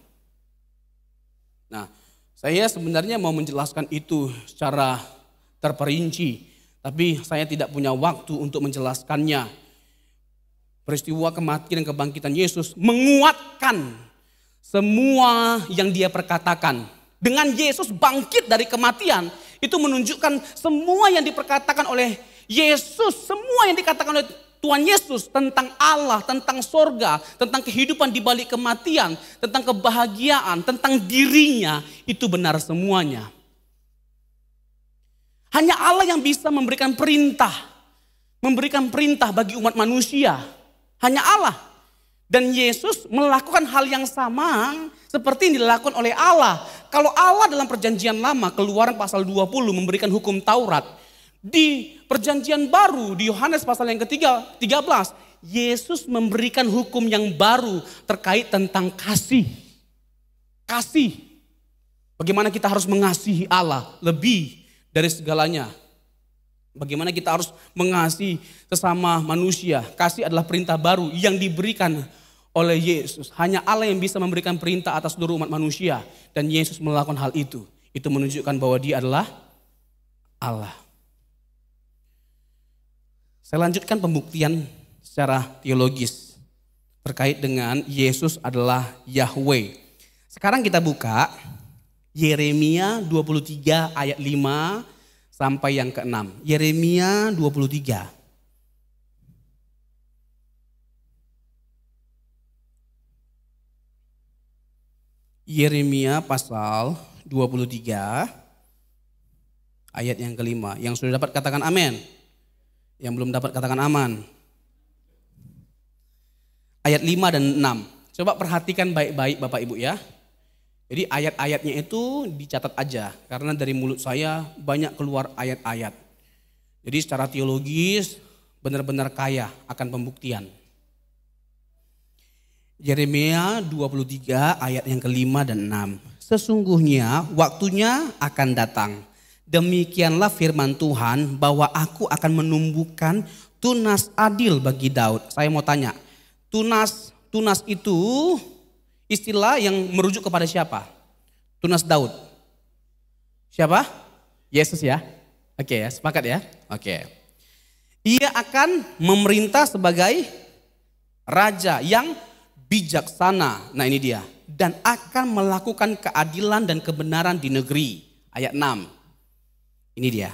Nah, saya sebenarnya mau menjelaskan itu secara terperinci, tapi saya tidak punya waktu untuk menjelaskannya. Peristiwa kematian dan kebangkitan Yesus menguatkan semua yang dia perkatakan. Dengan Yesus bangkit dari kematian, itu menunjukkan semua yang diperkatakan oleh Yesus, semua yang dikatakan oleh Tuhan Yesus tentang Allah, tentang sorga, tentang kehidupan di balik kematian, tentang kebahagiaan, tentang dirinya, itu benar semuanya. Hanya Allah yang bisa memberikan perintah bagi umat manusia. Hanya Allah. Dan Yesus melakukan hal yang sama seperti yang dilakukan oleh Allah. Kalau Allah dalam perjanjian lama, Keluaran pasal 20 memberikan hukum Taurat. Di perjanjian baru, di Yohanes pasal yang ke-13, Yesus memberikan hukum yang baru terkait tentang kasih. Kasih. Bagaimana kita harus mengasihi Allah lebih dari segalanya. Bagaimana kita harus mengasihi sesama manusia. Kasih adalah perintah baru yang diberikan oleh Yesus. Hanya Allah yang bisa memberikan perintah atas seluruh umat manusia. Dan Yesus melakukan hal itu. Itu menunjukkan bahwa dia adalah Allah. Saya lanjutkan pembuktian secara teologis terkait dengan Yesus adalah Yahweh. Sekarang kita buka Yeremia 23 ayat 5 sampai yang ke-6. Yeremia 23. Yeremia pasal 23 ayat yang ke-5. Yang sudah dapat katakan amin. Yang belum dapat katakan aman. Ayat 5 dan 6. Coba perhatikan baik-baik Bapak Ibu ya. Jadi ayat-ayatnya itu dicatat aja. Karena dari mulut saya banyak keluar ayat-ayat. Jadi secara teologis benar-benar kaya akan pembuktian. Yeremia 23 ayat yang ke-5 dan 6. Sesungguhnya waktunya akan datang. Demikianlah firman Tuhan bahwa aku akan menumbuhkan tunas adil bagi Daud. Saya mau tanya, tunas itu istilah yang merujuk kepada siapa? Tunas Daud. Siapa? Yesus ya. Oke ya, sepakat ya? Oke. Ia akan memerintah sebagai raja yang bijaksana. Nah ini dia. Dan akan melakukan keadilan dan kebenaran di negeri. Ayat 6. Ini dia.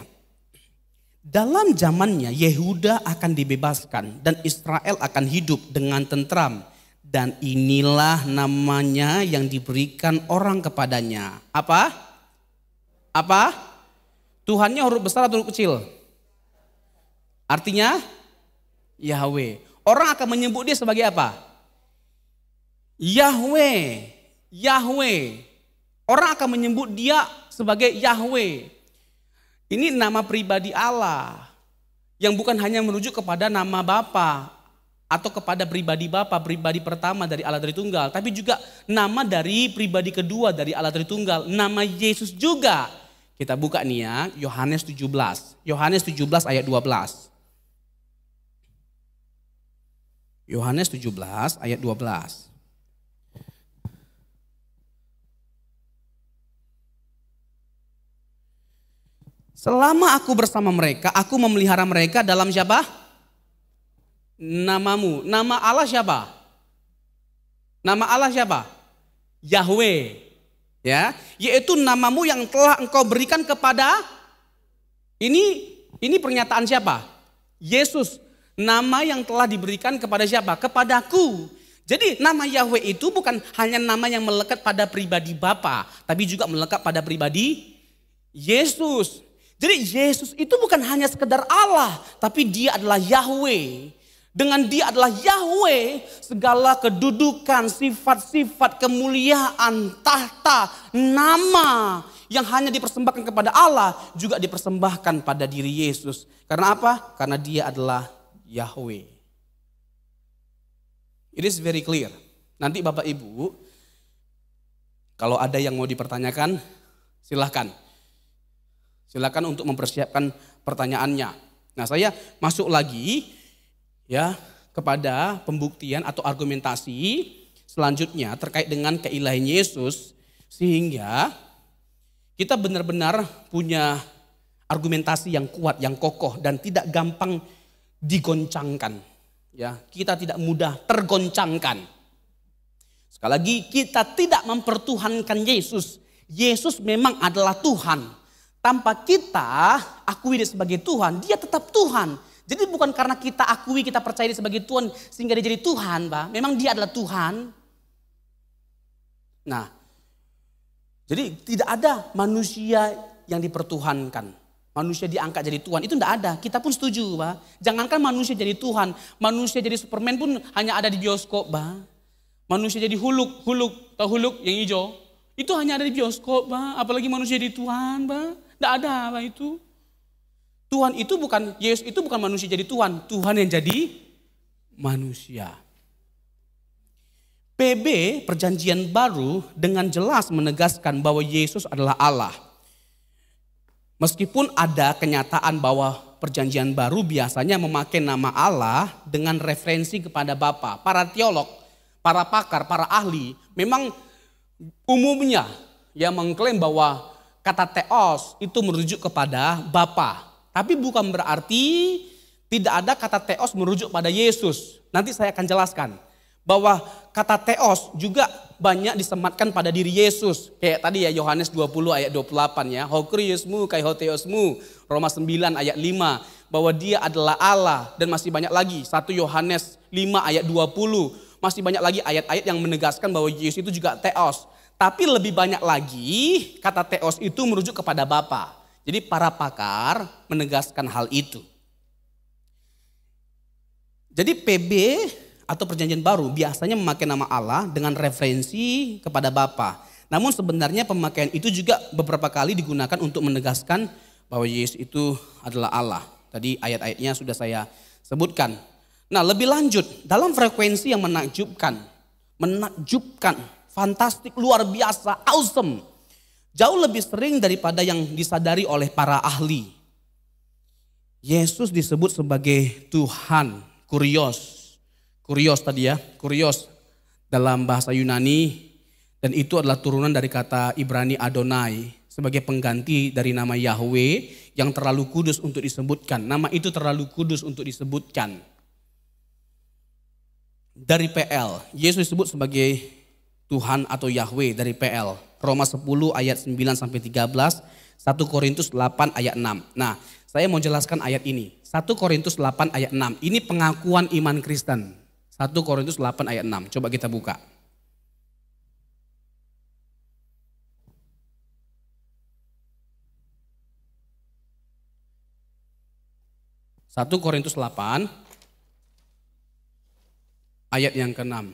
Dalam zamannya Yehuda akan dibebaskan dan Israel akan hidup dengan tentram. Dan inilah namanya yang diberikan orang kepadanya. Apa? Apa? Tuhannya huruf besar atau huruf kecil? Artinya Yahweh. Orang akan menyebut dia sebagai apa? Yahweh. Yahweh. Orang akan menyebut dia sebagai Yahweh. Ini nama pribadi Allah. Yang bukan hanya merujuk kepada nama Bapa atau kepada pribadi Bapa, pribadi pertama dari Allah Tritunggal. Tapi juga nama dari pribadi kedua dari Allah Tritunggal. Nama Yesus juga. Kita buka nih ya, Yohanes 17. Yohanes 17 ayat 12. Yohanes 17 ayat 12. Selama aku bersama mereka, aku memelihara mereka dalam siapa? Namamu. Nama Allah siapa? Nama Allah siapa? Yahweh. Ya, yaitu namamu yang telah engkau berikan kepada ini pernyataan siapa? Yesus. Nama yang telah diberikan kepada siapa? Kepadaku. Jadi nama Yahweh itu bukan hanya nama yang melekat pada pribadi Bapa, tapi juga melekat pada pribadi Yesus. Jadi Yesus itu bukan hanya sekedar Allah, tapi dia adalah Yahweh. Dengan dia adalah Yahweh, segala kedudukan, sifat-sifat, kemuliaan, tahta, nama yang hanya dipersembahkan kepada Allah juga dipersembahkan pada diri Yesus. Karena apa? Karena dia adalah Yahweh. It is very clear. Nanti Bapak Ibu, kalau ada yang mau dipertanyakan, silahkan. Silakan untuk mempersiapkan pertanyaannya. Nah, saya masuk lagi ya kepada pembuktian atau argumentasi selanjutnya terkait dengan keilahian Yesus, sehingga kita benar-benar punya argumentasi yang kuat, yang kokoh dan tidak gampang digoncangkan. Ya, kita tidak mudah tergoncangkan. Sekali lagi, kita tidak mempertuhankan Yesus. Yesus memang adalah Tuhan. Tanpa kita akui dia sebagai Tuhan, dia tetap Tuhan. Jadi bukan karena kita akui, kita percaya dia sebagai Tuhan sehingga dia jadi Tuhan, Pak. Memang dia adalah Tuhan. Nah, jadi tidak ada manusia yang dipertuhankan. Manusia diangkat jadi Tuhan, itu tidak ada. Kita pun setuju, Pak. Jangankan manusia jadi Tuhan, manusia jadi Superman pun hanya ada di bioskop, Pak. Manusia jadi Huluk, tahu Huluk yang hijau? Itu hanya ada di bioskop, Pak. Apalagi manusia jadi Tuhan, Pak. Tidak ada, Pak, itu. Tuhan itu bukan, Yesus itu bukan manusia jadi Tuhan. Tuhan yang jadi manusia. PB, Perjanjian Baru, dengan jelas menegaskan bahwa Yesus adalah Allah. Meskipun ada kenyataan bahwa Perjanjian Baru biasanya memakai nama Allah dengan referensi kepada Bapa. Para teolog, para pakar, para ahli memang umumnya yang mengklaim bahwa kata theos itu merujuk kepada Bapa. Tapi bukan berarti tidak ada kata theos merujuk pada Yesus. Nanti saya akan jelaskan bahwa kata theos juga banyak disematkan pada diri Yesus. Kayak tadi ya Yohanes 20 ayat 28 ya. Ho kriosmu kai ho theosmu. Roma 9 ayat 5. Bahwa dia adalah Allah. Dan masih banyak lagi. 1 Yohanes 5 ayat 20. Masih banyak lagi ayat-ayat yang menegaskan bahwa Yesus itu juga theos. Tapi lebih banyak lagi kata theos itu merujuk kepada Bapa. Jadi para pakar menegaskan hal itu. Jadi PB atau Perjanjian Baru biasanya memakai nama Allah dengan referensi kepada Bapa. Namun sebenarnya pemakaian itu juga beberapa kali digunakan untuk menegaskan bahwa Yesus itu adalah Allah. Tadi ayat-ayatnya sudah saya sebutkan. Nah, lebih lanjut dalam frekuensi yang menakjubkan, fantastik, luar biasa, awesome. Jauh lebih sering daripada yang disadari oleh para ahli. Yesus disebut sebagai Tuhan, kurios. Kurios tadi ya, kurios dalam bahasa Yunani. Dan itu adalah turunan dari kata Ibrani Adonai. Sebagai pengganti dari nama Yahweh yang terlalu kudus untuk disebutkan. Nama itu terlalu kudus untuk disebutkan. Dari PL, Yesus disebut sebagai Tuhan atau Yahweh dari PL. Roma 10 ayat 9 sampai 13, 1 Korintus 8 ayat 6. Nah, saya mau jelaskan ayat ini. 1 Korintus 8 ayat 6. Ini pengakuan iman Kristen. 1 Korintus 8 ayat 6. Coba kita buka. Satu Korintus 8 ayat yang ke-6.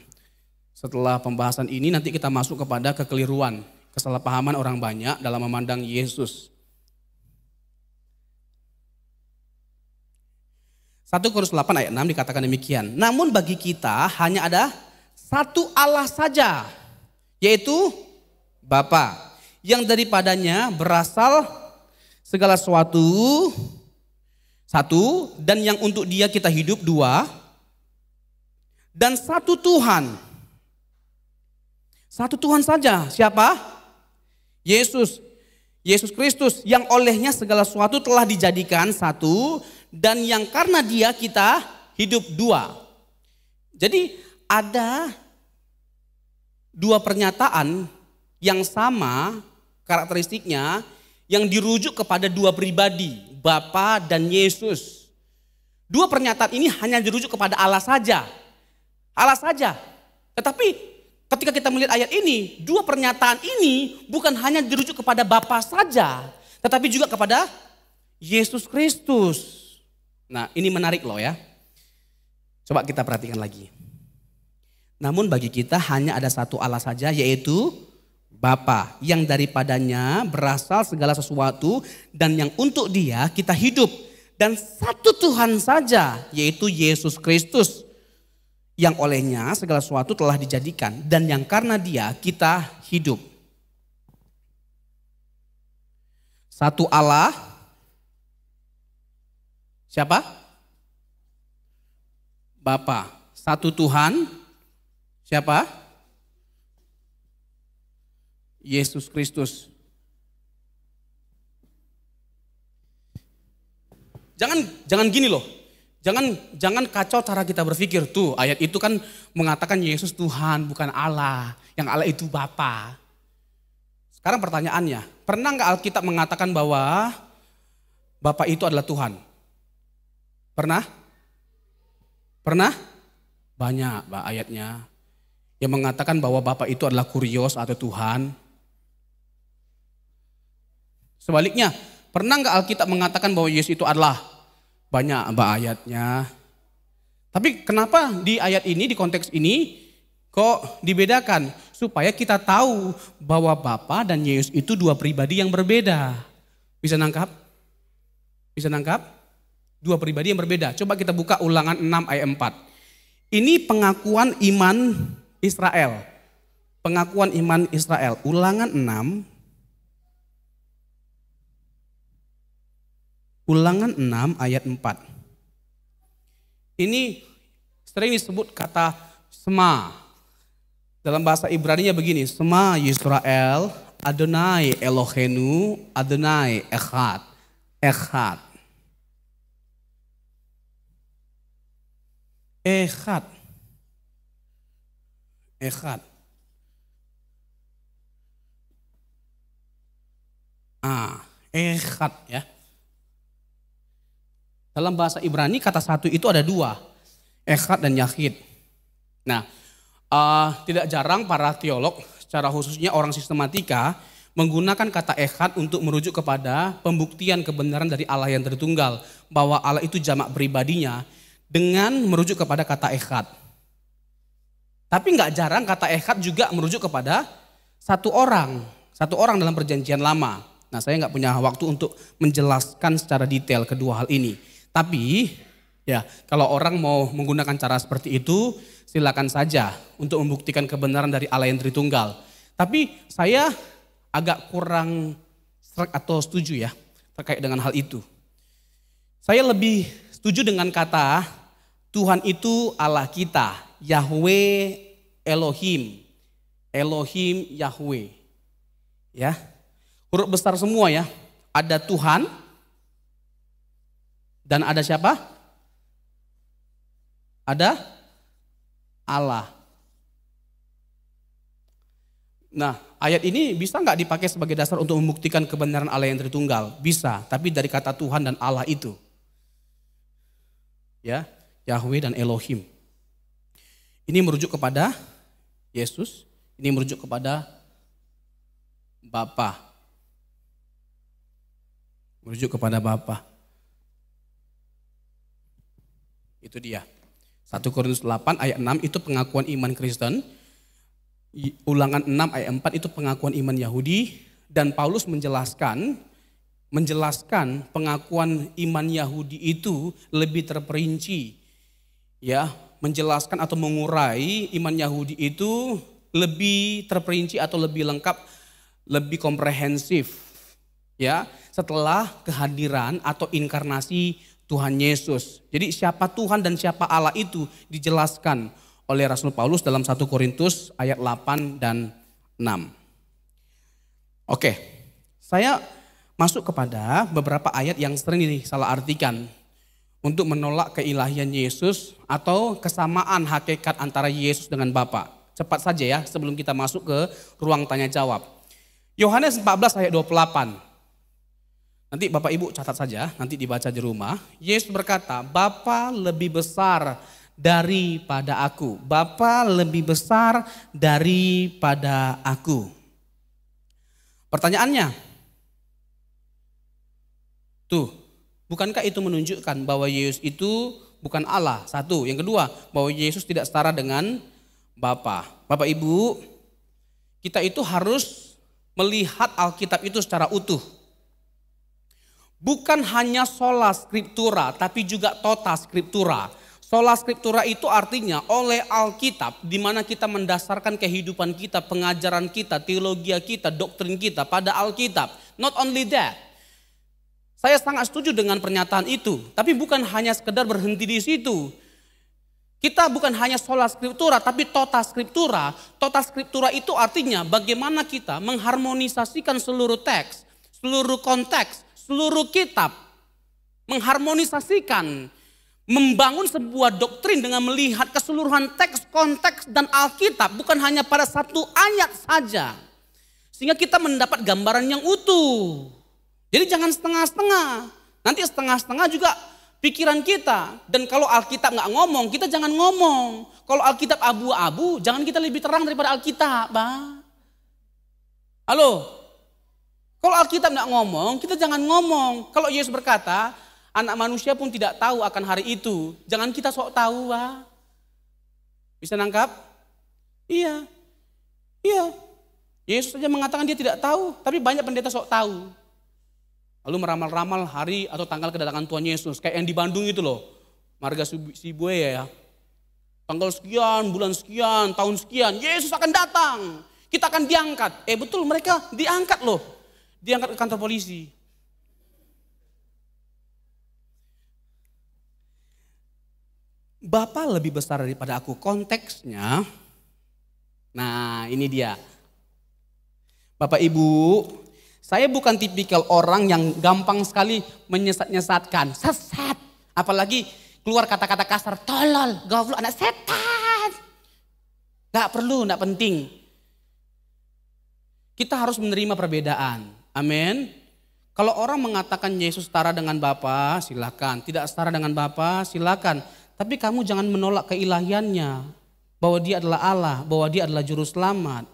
Setelah pembahasan ini nanti kita masuk kepada kekeliruan, kesalahpahaman orang banyak dalam memandang Yesus. 1 Korintus 8 ayat 6 dikatakan demikian. Namun bagi kita hanya ada satu Allah saja, yaitu Bapa, yang daripadanya berasal segala sesuatu, satu, dan yang untuk dia kita hidup, dua, dan satu Tuhan. Satu Tuhan saja. Siapa? Yesus. Yesus Kristus yang olehnya segala sesuatu telah dijadikan satu dan yang karena dia kita hidup dua. Jadi ada dua pernyataan yang sama karakteristiknya yang dirujuk kepada dua pribadi, Bapa dan Yesus. Dua pernyataan ini hanya dirujuk kepada Allah saja. Allah saja. Tetapi ketika kita melihat ayat ini, dua pernyataan ini bukan hanya dirujuk kepada Bapa saja, tetapi juga kepada Yesus Kristus. Nah, ini menarik loh ya. Coba kita perhatikan lagi. Namun bagi kita hanya ada satu Allah saja, yaitu Bapa, yang daripadanya berasal segala sesuatu dan yang untuk dia kita hidup. Dan satu Tuhan saja, yaitu Yesus Kristus, yang olehnya segala sesuatu telah dijadikan dan yang karena dia kita hidup. Satu Allah. Siapa? Bapa. Satu Tuhan. Siapa? Yesus Kristus. Jangan gini loh. Jangan kacau cara kita berpikir. Tuh ayat itu kan mengatakan Yesus Tuhan bukan Allah. Yang Allah itu Bapa. Sekarang pertanyaannya, pernah nggak Alkitab mengatakan bahwa Bapa itu adalah Tuhan? Pernah? Pernah? Banyak ayatnya yang mengatakan bahwa Bapa itu adalah Kurios atau Tuhan. Sebaliknya, pernah nggak Alkitab mengatakan bahwa Yesus itu adalah? Banyak ayatnya. Tapi kenapa di ayat ini, di konteks ini kok dibedakan? Supaya kita tahu bahwa Bapa dan Yesus itu dua pribadi yang berbeda. Bisa nangkap? Bisa nangkap? Dua pribadi yang berbeda. Coba kita buka Ulangan 6 ayat 4. Ini pengakuan iman Israel. Pengakuan iman Israel. Ulangan 6. Ulangan 6 ayat 4. Ini sering disebut kata Sema. Dalam bahasa Ibrani-nya begini, Sema Yisrael, Adonai Elohenu, Adonai Echad. Echad. Echad. Echad. Echad ya. Dalam bahasa Ibrani kata satu itu ada dua, Echad dan Yahid. Nah, tidak jarang para teolog, secara khususnya orang sistematika, menggunakan kata Echad untuk merujuk kepada pembuktian kebenaran dari Allah yang Tritunggal, bahwa Allah itu jamak pribadinya dengan merujuk kepada kata Echad. Tapi nggak jarang kata Echad juga merujuk kepada satu orang dalam perjanjian lama. Nah, saya nggak punya waktu untuk menjelaskan secara detail kedua hal ini. Tapi ya kalau orang mau menggunakan cara seperti itu silakan saja untuk membuktikan kebenaran dari Allah yang Tritunggal. Tapi saya agak kurang serak atau setuju ya terkait dengan hal itu. Saya lebih setuju dengan kata Tuhan itu Allah kita, Yahweh Elohim. Elohim Yahweh. Ya. Huruf besar semua ya. Ada Tuhan dan ada siapa? Ada Allah. Nah, ayat ini bisa nggak dipakai sebagai dasar untuk membuktikan kebenaran Allah yang Tritunggal? Bisa, tapi dari kata Tuhan dan Allah itu. Ya, Yahweh dan Elohim. Ini merujuk kepada Yesus, ini merujuk kepada Bapa. Merujuk kepada Bapa. Itu dia. 1 Korintus 8 ayat 6 itu pengakuan iman Kristen. Ulangan 6 ayat 4 itu pengakuan iman Yahudi. Dan Paulus menjelaskan pengakuan iman Yahudi itu lebih terperinci. Ya, menjelaskan atau mengurai iman Yahudi itu lebih terperinci atau lebih lengkap, lebih komprehensif. Ya, setelah kehadiran atau inkarnasi Tuhan Yesus. Jadi siapa Tuhan dan siapa Allah itu dijelaskan oleh Rasul Paulus dalam 1 Korintus ayat 8 dan 6. Oke, saya masuk kepada beberapa ayat yang sering disalah artikan untuk menolak keilahian Yesus atau kesamaan hakikat antara Yesus dengan Bapa. Cepat saja ya sebelum kita masuk ke ruang tanya jawab. Yohanes 14 ayat 28. Nanti Bapak Ibu catat saja, nanti dibaca di rumah. Yesus berkata, Bapa lebih besar daripada aku. Bapa lebih besar daripada aku. Pertanyaannya, tuh, bukankah itu menunjukkan bahwa Yesus itu bukan Allah? Satu, yang kedua, bahwa Yesus tidak setara dengan Bapa. Bapak Ibu, kita itu harus melihat Alkitab itu secara utuh. Bukan hanya sola scriptura, tapi juga tota scriptura. Sola scriptura itu artinya oleh Alkitab, di mana kita mendasarkan kehidupan kita, pengajaran kita, teologi kita, doktrin kita pada Alkitab. Not only that. Saya sangat setuju dengan pernyataan itu, tapi bukan hanya sekedar berhenti di situ. Kita bukan hanya sola scriptura, tapi tota scriptura. Tota scriptura itu artinya bagaimana kita mengharmonisasikan seluruh teks, seluruh konteks, seluruh kitab, mengharmonisasikan, membangun sebuah doktrin dengan melihat keseluruhan teks, konteks, dan Alkitab, bukan hanya pada satu ayat saja. Sehingga kita mendapat gambaran yang utuh. Jadi jangan setengah-setengah. Nanti setengah-setengah juga pikiran kita. Dan kalau Alkitab nggak ngomong, kita jangan ngomong. Kalau Alkitab abu-abu, jangan kita lebih terang daripada Alkitab. Halo? Kalau Alkitab nggak ngomong, kita jangan ngomong. Kalau Yesus berkata, anak manusia pun tidak tahu akan hari itu. Jangan kita sok tahu, Pak. Bisa nangkap? Iya. Yesus saja mengatakan dia tidak tahu, tapi banyak pendeta sok tahu. Lalu meramal-ramal hari atau tanggal kedatangan Tuhan Yesus. Kayak yang di Bandung itu loh. Marga Sibuaya ya. Tanggal sekian, bulan sekian, tahun sekian. Yesus akan datang. Kita akan diangkat. Betul, mereka diangkat loh. Diangkat ke kantor polisi. Bapa lebih besar daripada aku. Konteksnya, nah ini dia. Bapak Ibu, saya bukan tipikal orang yang gampang sekali menyesat-nyesatkan. Sesat. Apalagi keluar kata-kata kasar. Tolol, goblok, anak setan. Gak perlu, gak penting. Kita harus menerima perbedaan. Amin. Kalau orang mengatakan Yesus setara dengan Bapa, silakan. Tidak setara dengan Bapa, silakan. Tapi kamu jangan menolak keilahiannya. Bahwa dia adalah Allah, bahwa dia adalah juru selamat.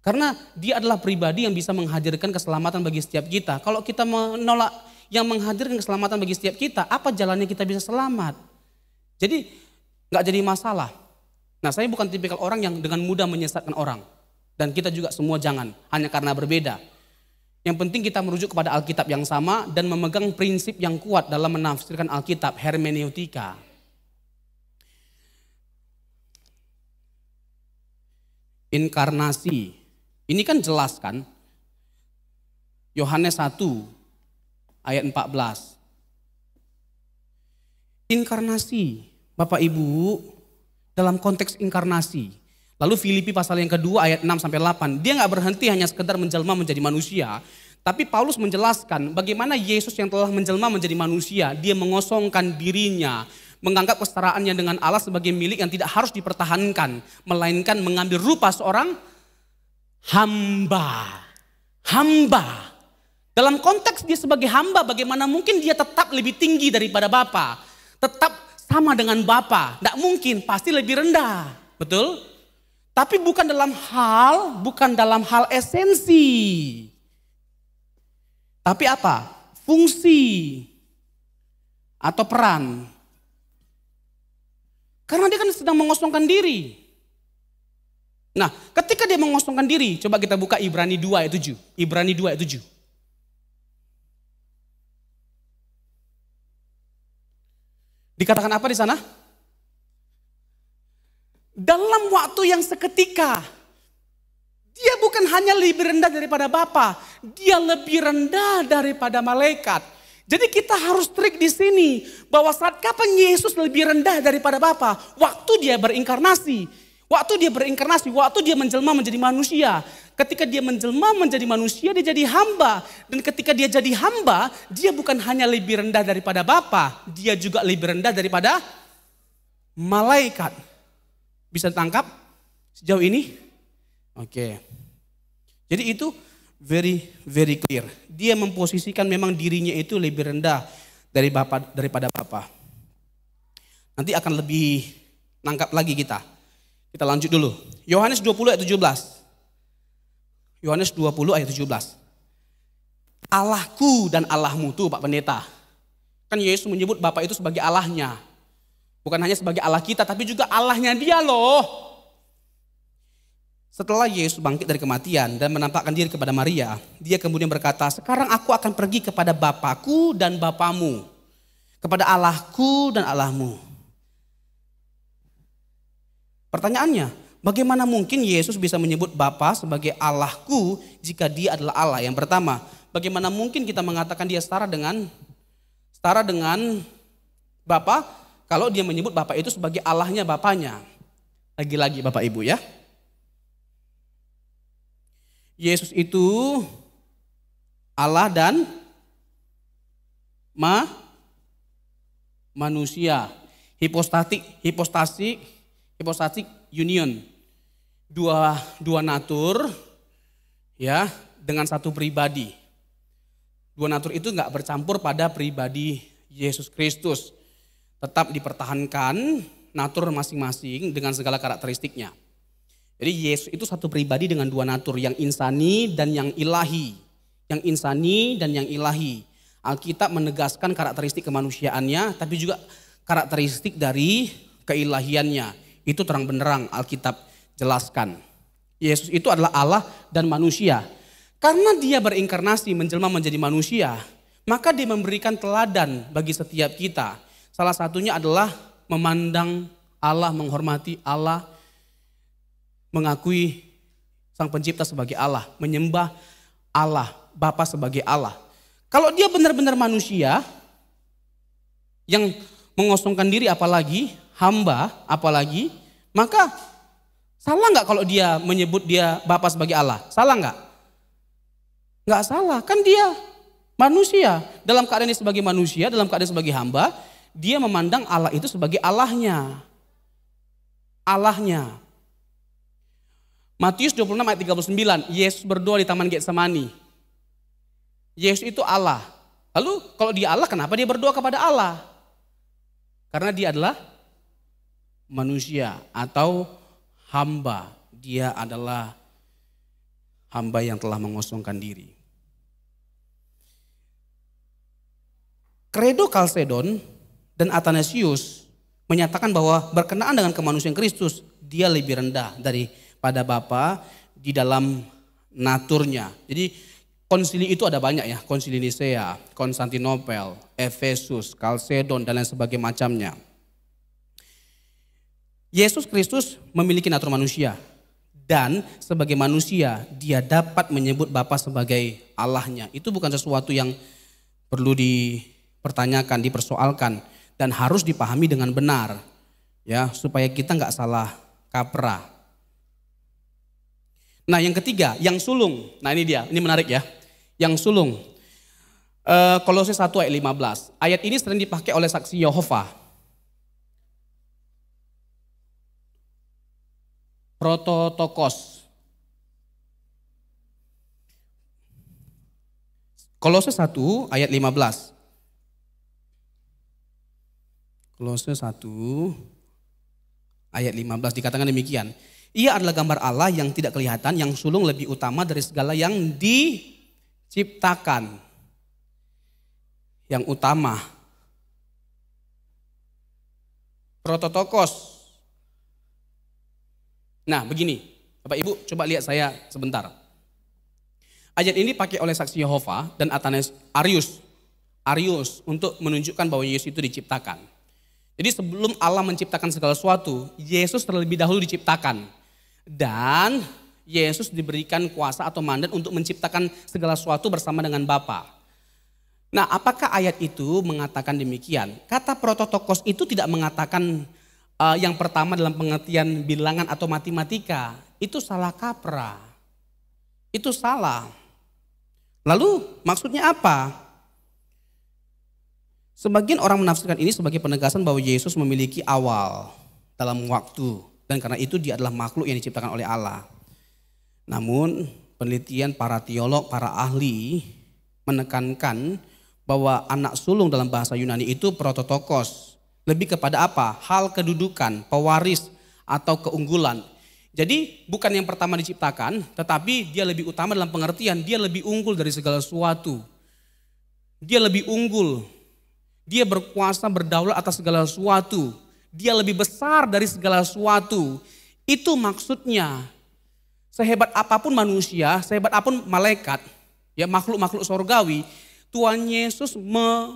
Karena dia adalah pribadi yang bisa menghadirkan keselamatan bagi setiap kita. Kalau kita menolak yang menghadirkan keselamatan bagi setiap kita, apa jalannya kita bisa selamat? Jadi gak jadi masalah. Nah, saya bukan tipikal orang yang dengan mudah menyesatkan orang. Dan kita juga semua jangan, hanya karena berbeda. Yang penting kita merujuk kepada Alkitab yang sama dan memegang prinsip yang kuat dalam menafsirkan Alkitab, hermeneutika. Inkarnasi, ini kan jelas kan? Yohanes 1 ayat 14. Inkarnasi, Bapak Ibu, dalam konteks inkarnasi. Lalu Filipi pasal yang kedua ayat 6-8. Dia gak berhenti hanya sekedar menjelma menjadi manusia. Tapi Paulus menjelaskan bagaimana Yesus yang telah menjelma menjadi manusia. Dia mengosongkan dirinya. Menganggap kesetaraannya dengan Allah sebagai milik yang tidak harus dipertahankan. Melainkan mengambil rupa seorang hamba. Hamba. Dalam konteks dia sebagai hamba, bagaimana mungkin dia tetap lebih tinggi daripada Bapa. Tetap sama dengan Bapa. Tidak mungkin, pasti lebih rendah. Betul? Tapi bukan dalam hal esensi. Tapi apa? Fungsi atau peran. Karena dia kan sedang mengosongkan diri. Nah, ketika dia mengosongkan diri, coba kita buka Ibrani 2 ayat 7. Ibrani 2 ayat 7. Dikatakan apa di sana? Dalam waktu yang seketika, dia bukan hanya lebih rendah daripada Bapa, dia lebih rendah daripada malaikat. Jadi kita harus trik di sini bahwa saat kapan Yesus lebih rendah daripada Bapa? Waktu dia berinkarnasi. Waktu dia menjelma menjadi manusia. Ketika dia menjelma menjadi manusia, dia jadi hamba. Dan ketika dia jadi hamba, dia bukan hanya lebih rendah daripada Bapa, dia juga lebih rendah daripada malaikat. Bisa tangkap sejauh ini? Oke. Jadi itu very clear. Dia memposisikan memang dirinya itu lebih rendah daripada Bapa. Nanti akan lebih nangkap lagi kita. Kita lanjut dulu. Yohanes 20 ayat 17. Yohanes 20 ayat 17. Allahku dan Allahmu, tuh Pak Pendeta. Kan Yesus menyebut Bapa itu sebagai Allahnya. Bukan hanya sebagai Allah kita, tapi juga Allahnya dia loh. Setelah Yesus bangkit dari kematian dan menampakkan diri kepada Maria, dia kemudian berkata, sekarang aku akan pergi kepada Bapakku dan Bapamu, kepada Allahku dan Allahmu. Pertanyaannya, bagaimana mungkin Yesus bisa menyebut Bapa sebagai Allahku jika dia adalah Allah? Yang pertama, bagaimana mungkin kita mengatakan dia setara dengan Bapa? Kalau dia menyebut Bapa itu sebagai Allahnya Bapanya. Lagi-lagi Bapak Ibu ya. Yesus itu Allah dan manusia. Hipostatik union. Dua natur ya dengan satu pribadi. Dua natur itu enggak bercampur pada pribadi Yesus Kristus. Tetap dipertahankan natur masing-masing dengan segala karakteristiknya. Jadi Yesus itu satu pribadi dengan dua natur, yang insani dan yang ilahi. Yang insani dan yang ilahi. Alkitab menegaskan karakteristik kemanusiaannya, tapi juga karakteristik dari keilahiannya. Itu terang benderang Alkitab jelaskan. Yesus itu adalah Allah dan manusia. Karena dia berinkarnasi menjelma menjadi manusia, maka dia memberikan teladan bagi setiap kita. Salah satunya adalah memandang Allah, menghormati Allah, mengakui Sang Pencipta sebagai Allah, menyembah Allah, Bapa sebagai Allah. Kalau dia benar-benar manusia yang mengosongkan diri, apalagi hamba, apalagi, maka salah nggak kalau dia menyebut dia Bapa sebagai Allah? Salah nggak? Nggak salah, kan dia manusia. Dalam keadaan dia sebagai manusia, dalam keadaan sebagai hamba, dia memandang Allah itu sebagai Allahnya. Allahnya. Matius 26 ayat 39, Yesus berdoa di Taman Getsemani. Yesus itu Allah. Lalu kalau dia Allah, kenapa dia berdoa kepada Allah? Karena dia adalah manusia atau hamba. Dia adalah hamba yang telah mengosongkan diri. Credo Chalcedon dan Athanasius menyatakan bahwa berkenaan dengan kemanusiaan Kristus, dia lebih rendah daripada Bapa di dalam naturnya. Jadi konsili itu ada banyak ya, konsili Nisea, Konstantinopel, Efesus, Chalcedon dan lain sebagainya macamnya. Yesus Kristus memiliki natur manusia dan sebagai manusia dia dapat menyebut Bapa sebagai Allahnya. Itu bukan sesuatu yang perlu dipertanyakan, dipersoalkan dan harus dipahami dengan benar ya, supaya kita nggak salah kaprah. Nah, yang ketiga, yang sulung. Nah, ini dia, ini menarik ya. Yang sulung. Kolose 1 ayat 15. Ayat ini sering dipakai oleh saksi Yehova. Prototokos. Kolose 1 ayat 15. Kolose 1 ayat 15 dikatakan demikian. Ia adalah gambar Allah yang tidak kelihatan, yang sulung lebih utama dari segala yang diciptakan. Yang utama. Prototokos. Nah begini, Bapak Ibu coba lihat saya sebentar. Ayat ini dipakai oleh saksi Yehova dan Arius untuk menunjukkan bahwa Yesus itu diciptakan. Jadi sebelum Allah menciptakan segala sesuatu, Yesus terlebih dahulu diciptakan. Dan Yesus diberikan kuasa atau mandat untuk menciptakan segala sesuatu bersama dengan Bapa. Nah, apakah ayat itu mengatakan demikian? Kata prototokos itu tidak mengatakan yang pertama dalam pengertian bilangan atau matematika. Itu salah kaprah. Itu salah. Lalu maksudnya apa? Sebagian orang menafsirkan ini sebagai penegasan bahwa Yesus memiliki awal dalam waktu. Dan karena itu dia adalah makhluk yang diciptakan oleh Allah. Namun penelitian para teolog, para ahli menekankan bahwa anak sulung dalam bahasa Yunani itu prototokos. Lebih kepada apa? Hal kedudukan, pewaris atau keunggulan. Jadi bukan yang pertama diciptakan, tetapi dia lebih utama dalam pengertian, dia lebih unggul dari segala sesuatu. Dia lebih unggul, dia berkuasa berdaulat atas segala sesuatu. Dia lebih besar dari segala sesuatu. Itu maksudnya. Sehebat apapun manusia, sehebat apapun malaikat, ya makhluk-makhluk sorgawi, Tuhan Yesus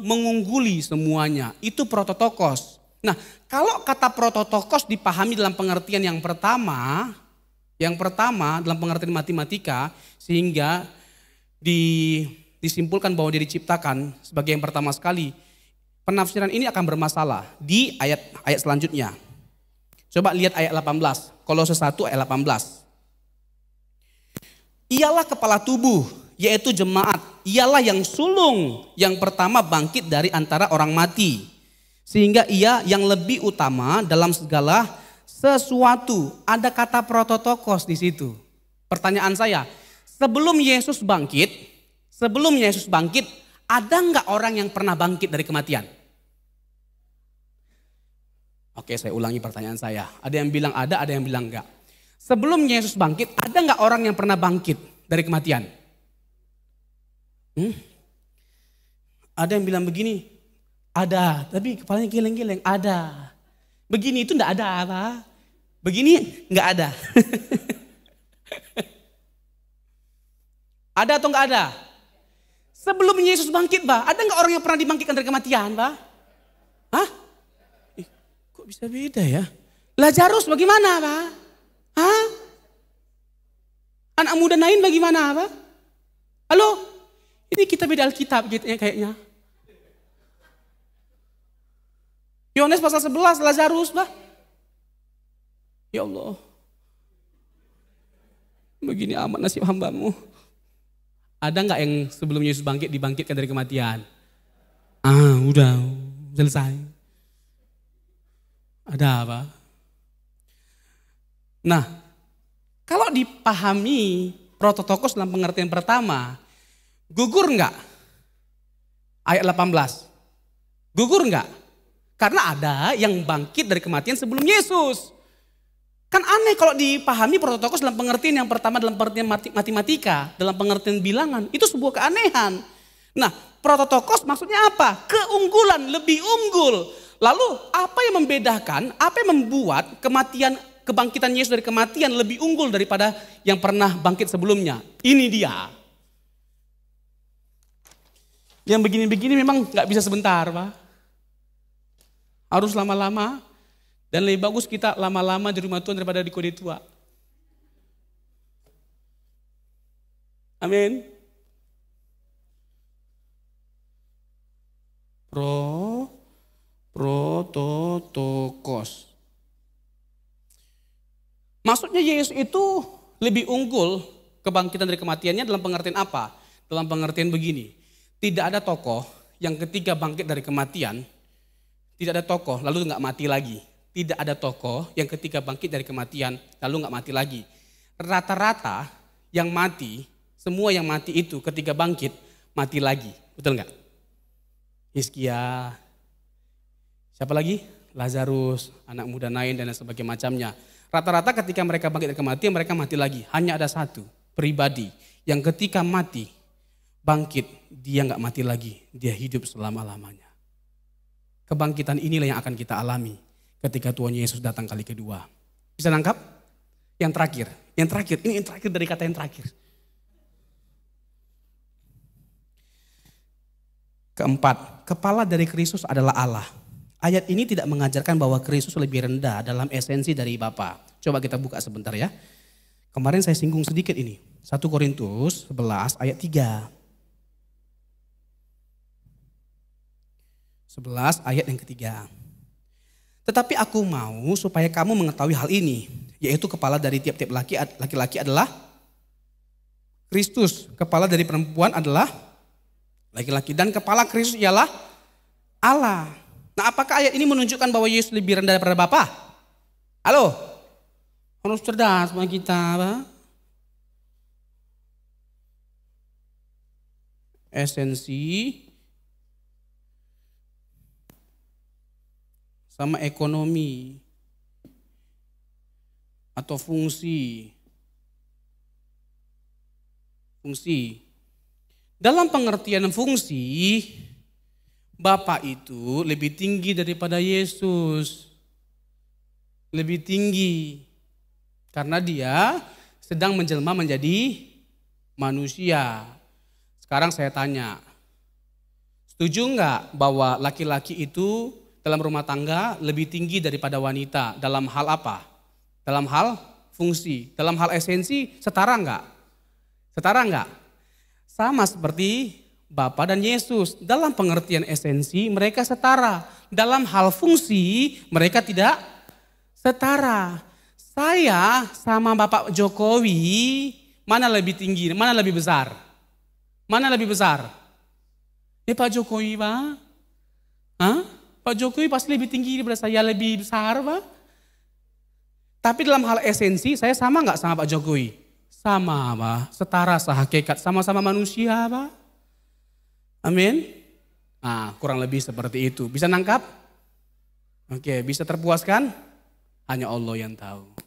mengungguli semuanya. Itu prototokos. Nah, kalau kata prototokos dipahami dalam pengertian yang pertama dalam pengertian matematika, sehingga disimpulkan bahwa dia diciptakan sebagai yang pertama sekali, penafsiran ini akan bermasalah di ayat selanjutnya. Coba lihat ayat 18, Kolose 1 ayat 18. Ialah kepala tubuh, yaitu jemaat. Ialah yang sulung yang pertama bangkit dari antara orang mati. Sehingga ia yang lebih utama dalam segala sesuatu. Ada kata prototokos di situ. Pertanyaan saya, sebelum Yesus bangkit, ada nggak orang yang pernah bangkit dari kematian? Oke, saya ulangi pertanyaan saya. Ada yang bilang ada yang bilang enggak. Sebelum Yesus bangkit, ada nggak orang yang pernah bangkit dari kematian? Ada yang bilang begini, ada, tapi kepalanya geleng-geleng, ada. Begini itu enggak ada apa? Begini enggak ada. Ada atau enggak ada? Sebelum Yesus bangkit, Pak, ada enggak orang yang pernah dibangkitkan dari kematian, Pak? Hah? Kok bisa beda ya? Lazarus bagaimana, Pak? Hah? Anak muda Nain bagaimana, Pak? Halo? Ini kita beda Alkitab gitu ya kayaknya. Yohanes pasal 11, Lazarus, Pak. Ya Allah. Begini amat nasib hambamu. Ada nggak yang sebelum Yesus bangkit dibangkitkan dari kematian? Udah selesai. Ada apa? Nah, kalau dipahami prototokos dalam pengertian pertama, gugur nggak? Ayat 18. Gugur nggak? Karena ada yang bangkit dari kematian sebelum Yesus. Kan aneh kalau dipahami prototokos dalam pengertian yang pertama dalam pengertian matematika, dalam pengertian bilangan, itu sebuah keanehan. Nah, prototokos maksudnya apa? Keunggulan, lebih unggul. Lalu apa yang membedakan, apa yang membuat kebangkitan Yesus dari kematian lebih unggul daripada yang pernah bangkit sebelumnya? Ini dia. Yang begini-begini memang gak bisa sebentar, Pak. Harus lama-lama. Dan lebih bagus kita lama-lama di rumah Tuhan daripada di kode tua. Amin. Prototokos. Maksudnya Yesus itu lebih unggul kebangkitan dari kematiannya dalam pengertian apa? Dalam pengertian begini. Tidak ada tokoh yang ketika bangkit dari kematian, tidak ada tokoh lalu nggak mati lagi. Tidak ada tokoh yang ketika bangkit dari kematian lalu nggak mati lagi. Rata-rata yang mati, semua yang mati itu ketika bangkit mati lagi. Betul nggak? Hizkia, siapa lagi? Lazarus, anak muda Nain dan sebagainya macamnya. Rata-rata ketika mereka bangkit dari kematian mereka mati lagi. Hanya ada satu pribadi yang ketika mati bangkit dia nggak mati lagi, dia hidup selama-lamanya. Kebangkitan inilah yang akan kita alami ketika Tuhan Yesus datang kali kedua. Bisa nangkap? Yang terakhir, ini yang terakhir dari kata yang terakhir. Keempat, kepala dari Kristus adalah Allah. Ayat ini tidak mengajarkan bahwa Kristus lebih rendah dalam esensi dari Bapa. Coba kita buka sebentar ya. Kemarin saya singgung sedikit ini. 1 Korintus 11 ayat 3. 11 ayat yang ketiga. Tetapi aku mau supaya kamu mengetahui hal ini, yaitu kepala dari tiap-tiap laki-laki adalah Kristus, kepala dari perempuan adalah laki-laki, dan kepala Kristus ialah Allah. Nah, apakah ayat ini menunjukkan bahwa Yesus lebih rendah daripada Bapa? Halo? Harus cerdas sama kita, Pak. Esensi sama ekonomi atau fungsi. Dalam pengertian fungsi, Bapa itu lebih tinggi daripada Yesus. Lebih tinggi. Karena dia sedang menjelma menjadi manusia. Sekarang saya tanya, setuju enggak bahwa laki-laki itu dalam rumah tangga lebih tinggi daripada wanita dalam hal apa? Dalam hal fungsi, dalam hal esensi setara enggak? Setara enggak? Sama seperti Bapa dan Yesus. Dalam pengertian esensi mereka setara. Dalam hal fungsi mereka tidak setara. Saya sama Bapak Jokowi mana lebih tinggi, mana lebih besar? Mana lebih besar? Pak Jokowi, Pak? Hah? Pak Jokowi pasti lebih tinggi daripada saya, lebih besar Pak. Tapi dalam hal esensi saya sama nggak sama Pak Jokowi? Sama Pak, setara sehakikat, sama-sama manusia Pak. Amin. Nah, kurang lebih seperti itu. Bisa nangkap? Oke, bisa terpuaskan? Hanya Allah yang tahu.